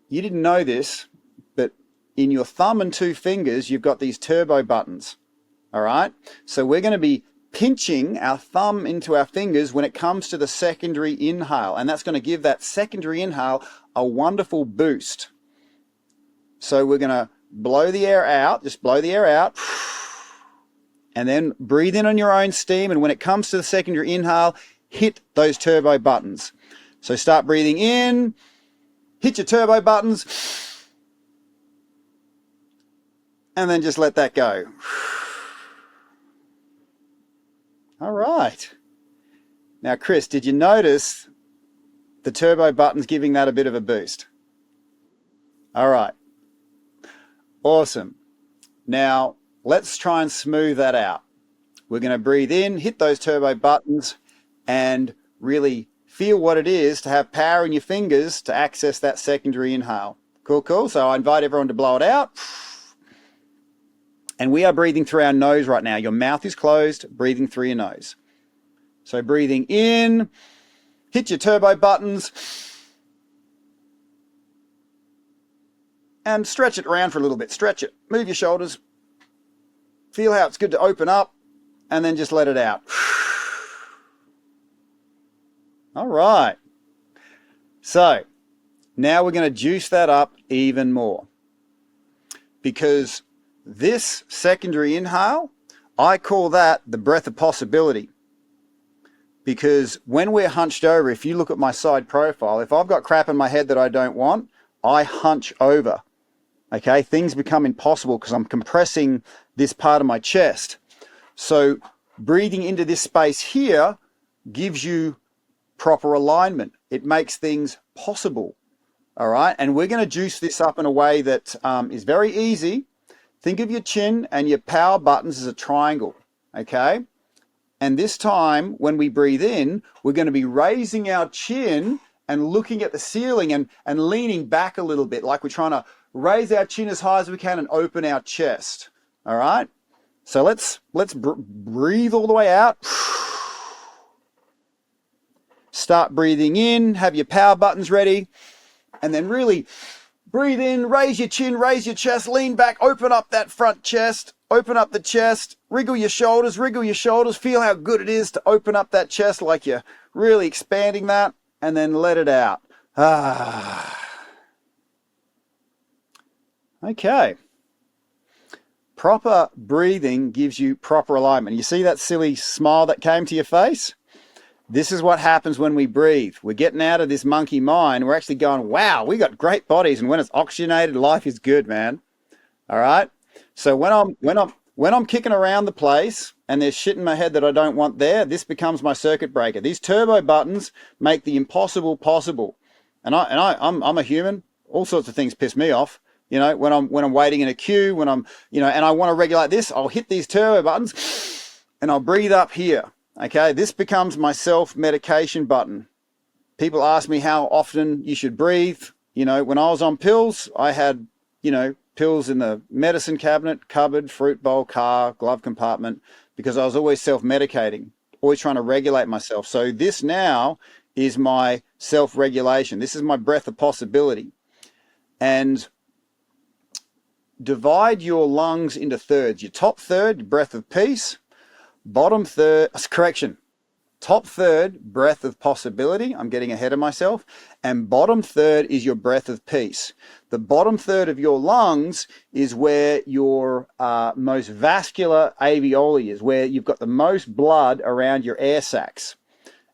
you didn't know this, but in your thumb and 2 fingers, you've got these turbo buttons. All right. So we're going to be pinching our thumb into our fingers when it comes to the secondary inhale. And that's going to give that secondary inhale a wonderful boost. So we're going to blow the air out, just blow the air out, and then breathe in on your own steam. And when it comes to the secondary inhale, hit those turbo buttons. So start breathing in, hit your turbo buttons, and then just let that go. All right. Now, Chris, did you notice the turbo buttons giving that a bit of a boost? All right. Awesome. Now, let's try and smooth that out. We're going to breathe in, hit those turbo buttons, and really feel what it is to have power in your fingers to access that secondary inhale. Cool, cool. So I invite everyone to blow it out. And we are breathing through our nose right now. Your mouth is closed, breathing through your nose. So breathing in, hit your turbo buttons, and stretch it around for a little bit. Stretch it. Move your shoulders. Feel how it's good to open up, and then just let it out. All right. So now we're going to juice that up even more, because this secondary inhale, I call that the breath of possibility. Because when we're hunched over, if you look at my side profile, if I've got crap in my head that I don't want, I hunch over. Okay, things become impossible because I'm compressing this part of my chest. So breathing into this space here gives you proper alignment. It makes things possible. All right, and we're going to juice this up in a way that is very easy. Think of your chin and your power buttons as a triangle, okay? And this time, when we breathe in, we're going to be raising our chin and looking at the ceiling and leaning back a little bit, like we're trying to raise our chin as high as we can and open our chest, all right? So let's breathe all the way out. Start breathing in, have your power buttons ready, and then really breathe in, raise your chin, raise your chest, lean back, open up that front chest, open up the chest, wriggle your shoulders, feel how good it is to open up that chest like you're really expanding that, and then let it out. Okay. Proper breathing gives you proper alignment. You see that silly smile that came to your face? This is what happens when we breathe. We're getting out of this monkey mind. We're actually going, wow, we got great bodies, and when it's oxygenated, life is good, man. All right. So when I'm kicking around the place and there's shit in my head that I don't want there, this becomes my circuit breaker. These turbo buttons make the impossible possible. And I'm a human. All sorts of things piss me off. You know, when I'm waiting in a queue, when I'm, and I want to regulate this, I'll hit these turbo buttons and I'll breathe up here. Okay, this becomes my self-medication button. People ask me how often you should breathe. When I was on pills, I had, pills in the medicine cabinet, cupboard, fruit bowl, car, glove compartment, because I was always self-medicating, always trying to regulate myself. So this now is my self-regulation. This is my breath of possibility. And divide your lungs into thirds. Your top third, breath of peace. Bottom third, top third, breath of possibility. I'm getting ahead of myself. And bottom third is your breath of peace. The bottom third of your lungs is where your most vascular alveoli is, where you've got the most blood around your air sacs.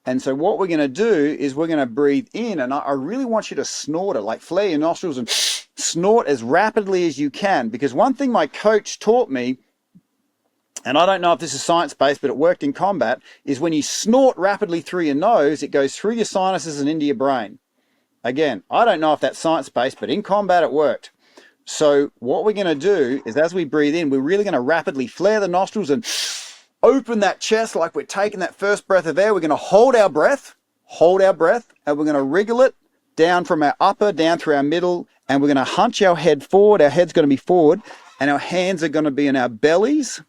And so what we're going to do is we're going to breathe in, and I really want you to snort it, like flare your nostrils and snort as rapidly as you can. Because one thing my coach taught me, and I don't know if this is science-based, but it worked in combat, is when you snort rapidly through your nose, it goes through your sinuses and into your brain. Again, I don't know if that's science-based, but in combat it worked. So what we're going to do is as we breathe in, we're really going to rapidly flare the nostrils and open that chest like we're taking that first breath of air. We're going to hold our breath, hold our breath, and we're going to wriggle it down from our upper, down through our middle, and we're going to hunch our head forward. Our head's going to be forward, and our hands are going to be in our bellies,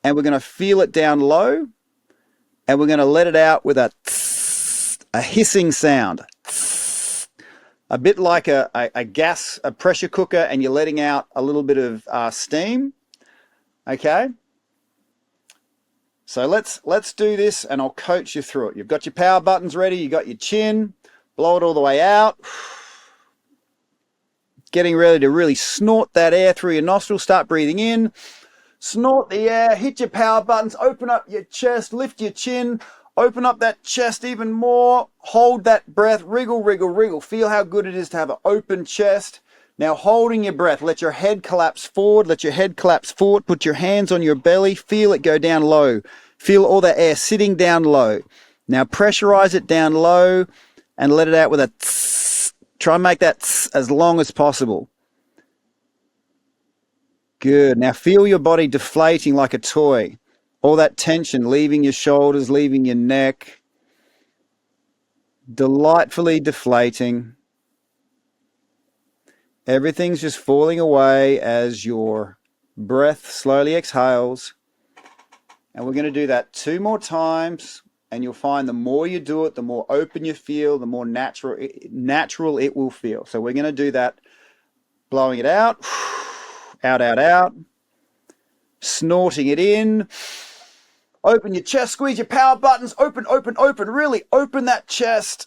and we're going to feel it down low, and we're going to let it out with a hissing sound. A bit like a pressure cooker, and you're letting out a little bit of steam. Okay? So let's do this, and I'll coach you through it. You've got your power buttons ready. You got your chin. Blow it all the way out. Getting ready to really snort that air through your nostrils. Start breathing in. Snort the air. Hit your power buttons. Open up your chest. Lift your chin. Open up that chest even more. Hold that breath. Wriggle, wriggle, wriggle. Feel how good it is to have an open chest. Now holding your breath. Let your head collapse forward. Let your head collapse forward. Put your hands on your belly. Feel it go down low. Feel all that air sitting down low. Now pressurize it down low and let it out with a tss. Try and make that tss as long as possible. Good. Now feel your body deflating like a toy. All that tension leaving your shoulders, leaving your neck. Delightfully deflating. Everything's just falling away as your breath slowly exhales. And we're going to do that 2 more times. And you'll find the more you do it, the more open you feel, the more natural it will feel. So we're going to do that, blowing it out, out, out, out, snorting it in. Open your chest, squeeze your power buttons, open, open, open. Really open that chest.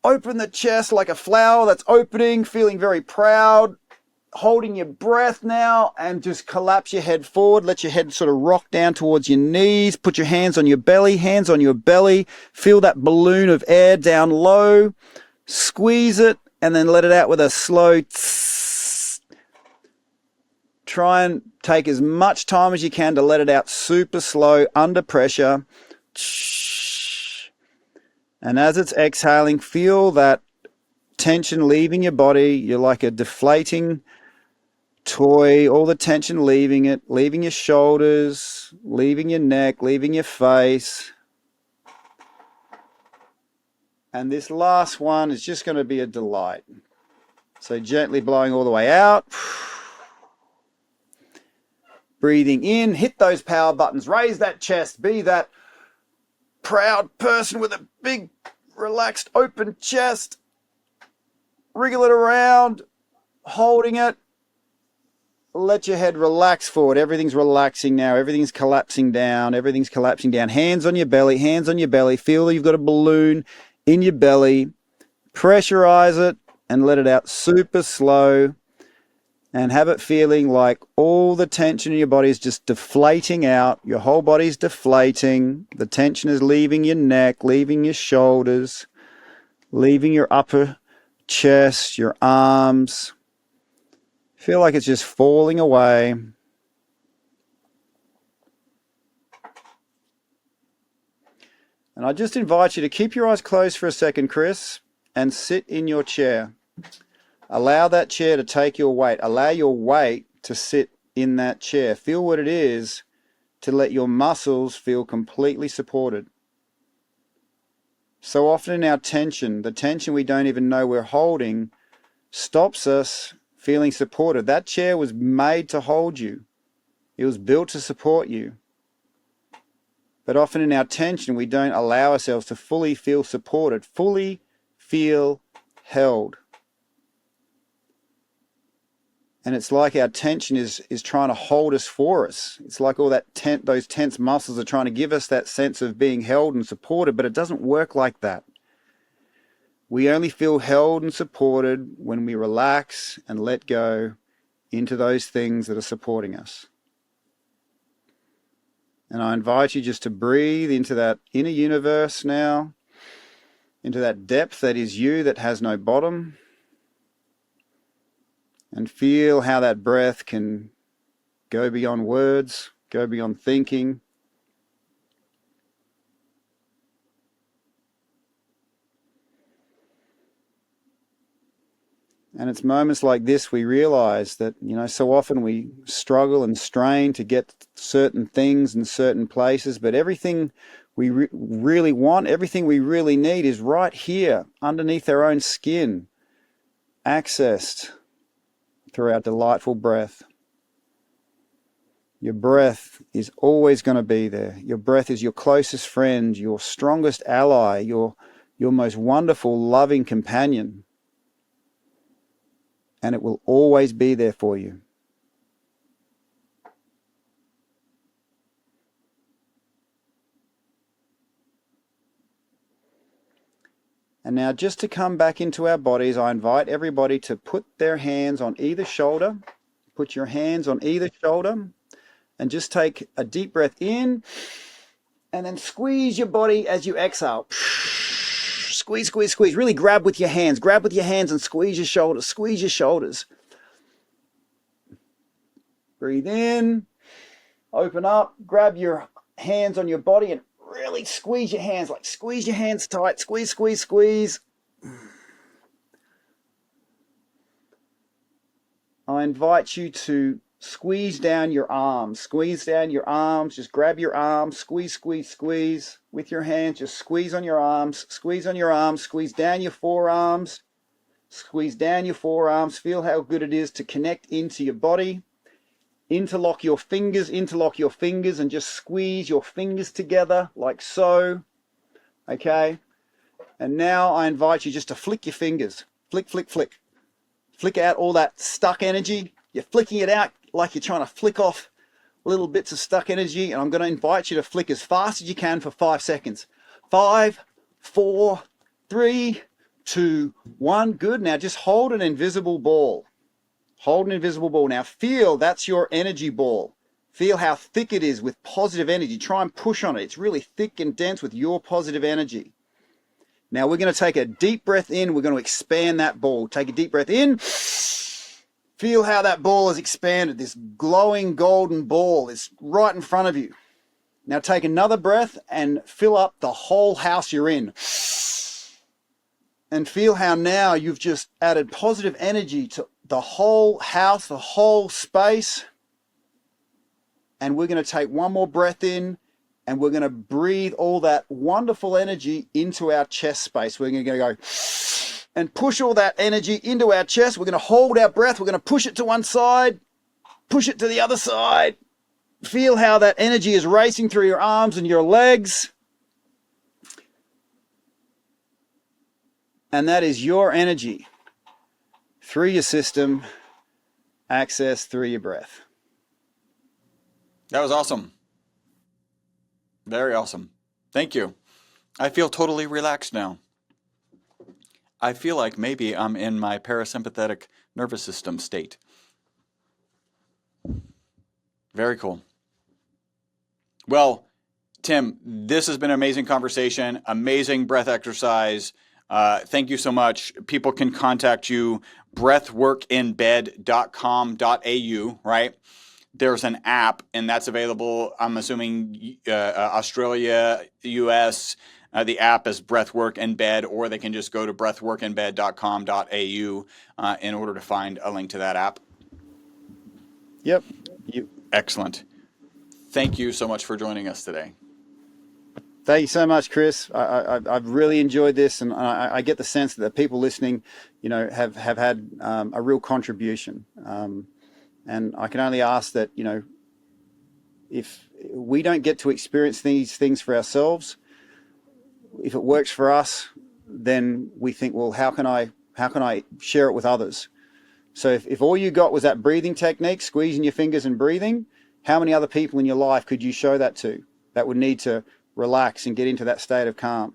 Open the chest like a flower that's opening, feeling very proud. Holding your breath now, and just collapse your head forward. Let your head sort of rock down towards your knees. Put your hands on your belly, hands on your belly. Feel that balloon of air down low. Squeeze it, and then let it out with a slow tss. Try and take as much time as you can to let it out super slow, under pressure. And as it's exhaling, feel that tension leaving your body. You're like a deflating toy, all the tension leaving it, leaving your shoulders, leaving your neck, leaving your face. And this last one is just going to be a delight. So gently blowing all the way out. Breathing in, hit those power buttons, raise that chest, be that proud person with a big, relaxed, open chest. Wriggle it around, holding it. Let your head relax forward. Everything's relaxing now. Everything's collapsing down. Everything's collapsing down. Hands on your belly. Hands on your belly. Feel that you've got a balloon in your belly. Pressurize it and let it out super slow. And have it feeling like all the tension in your body is just deflating out. Your whole body's deflating. The tension is leaving your neck, leaving your shoulders, leaving your upper chest, your arms. Feel like it's just falling away. And I just invite you to keep your eyes closed for a second, Chris, and sit in your chair. Allow that chair to take your weight. Allow your weight to sit in that chair. Feel what it is to let your muscles feel completely supported. So often in our tension, the tension we don't even know we're holding, stops us feeling supported. That chair was made to hold you. It was built to support you. But often in our tension, we don't allow ourselves to fully feel supported, fully feel held. And it's like our tension is trying to hold us for us. It's like all that those tense muscles are trying to give us that sense of being held and supported, but it doesn't work like that. We only feel held and supported when we relax and let go into those things that are supporting us. And I invite you just to breathe into that inner universe now, into that depth that is you, that has no bottom. And feel how that breath can go beyond words, go beyond thinking. And it's moments like this we realize that, so often we struggle and strain to get certain things in certain places, but everything we really want, everything we really need is right here underneath our own skin, accessed through our delightful breath. Your breath is always going to be there. Your breath is your closest friend, your strongest ally, your most wonderful, loving companion. And it will always be there for you. And now, just to come back into our bodies, I invite everybody to put their hands on either shoulder. Put your hands on either shoulder and just take a deep breath in and then squeeze your body as you exhale. Squeeze, squeeze, squeeze. Really grab with your hands. Grab with your hands and squeeze your shoulders. Squeeze your shoulders. Breathe in. Open up. Grab your hands on your body and really squeeze your hands. Like squeeze your hands tight. Squeeze, squeeze, squeeze. I invite you to squeeze down your arms. Squeeze down your arms. Just grab your arms. Squeeze, squeeze, squeeze. With your hands, just squeeze on your arms. Squeeze on your arms. Squeeze down your forearms. Squeeze down your forearms. Feel how good it is to connect into your body. Interlock your fingers. Interlock your fingers and just squeeze your fingers together like so. Okay? And now I invite you just to flick your fingers. Flick, flick, flick. Flick out all that stuck energy. You're flicking it out like you're trying to flick off little bits of stuck energy. And I'm going to invite you to flick as fast as you can for 5 seconds. 5, 4, 3, 2, 1. Good. Now just hold an invisible ball. Hold an invisible ball. Now feel that's your energy ball. Feel how thick it is with positive energy. Try and push on it. It's really thick and dense with your positive energy. Now we're going to take a deep breath in. We're going to expand that ball. Take a deep breath in. Feel how that ball has expanded. This glowing golden ball is right in front of you. Now take another breath and fill up the whole house you're in. And feel how now you've just added positive energy to the whole house, the whole space. And we're going to take one more breath in. And we're going to breathe all that wonderful energy into our chest space. We're going to go and push all that energy into our chest. We're going to hold our breath. We're going to push it to one side, push it to the other side. Feel how that energy is racing through your arms and your legs. And that is your energy through your system, access through your breath. That was awesome. Very awesome. Thank you. I feel totally relaxed now. I feel like maybe I'm in my parasympathetic nervous system state. Very cool. Well, Tim, this has been an amazing conversation, amazing breath exercise. Thank you so much. People can contact you, breathworkinbed.com.au, right? There's an app, and that's available, I'm assuming, Australia, US. The app is Breathwork in Bed, or they can just go to breathworkinbed.com.au in order to find a link to that app. Yep. Excellent. Thank you so much for joining us today. Thank you so much, Chris. I've really enjoyed this, and I get the sense that the people listening, have had a real contribution. And I can only ask that, if we don't get to experience these things for ourselves, if it works for us, then we think, well, how can I share it with others? So if all you got was that breathing technique, squeezing your fingers and breathing, how many other people in your life could you show that to that would need to relax and get into that state of calm?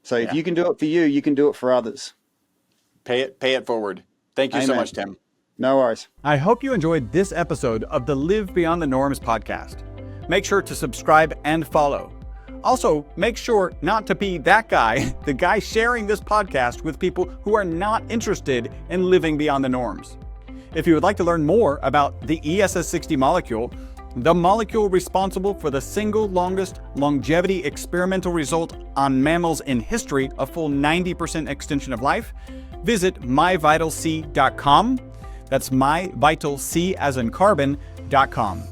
So if you can do it for you, you can do it for others. Pay it forward. Thank you so much, Tim. No worries. I hope you enjoyed this episode of the Live Beyond the Norms podcast. Make sure to subscribe and follow. Also, make sure not to be that guy, the guy sharing this podcast with people who are not interested in living beyond the norms. If you would like to learn more about the ESS60 molecule, the molecule responsible for the single longest longevity experimental result on mammals in history, a full 90% extension of life, visit myvitalc.com. That's myvitalc as in carbon.com.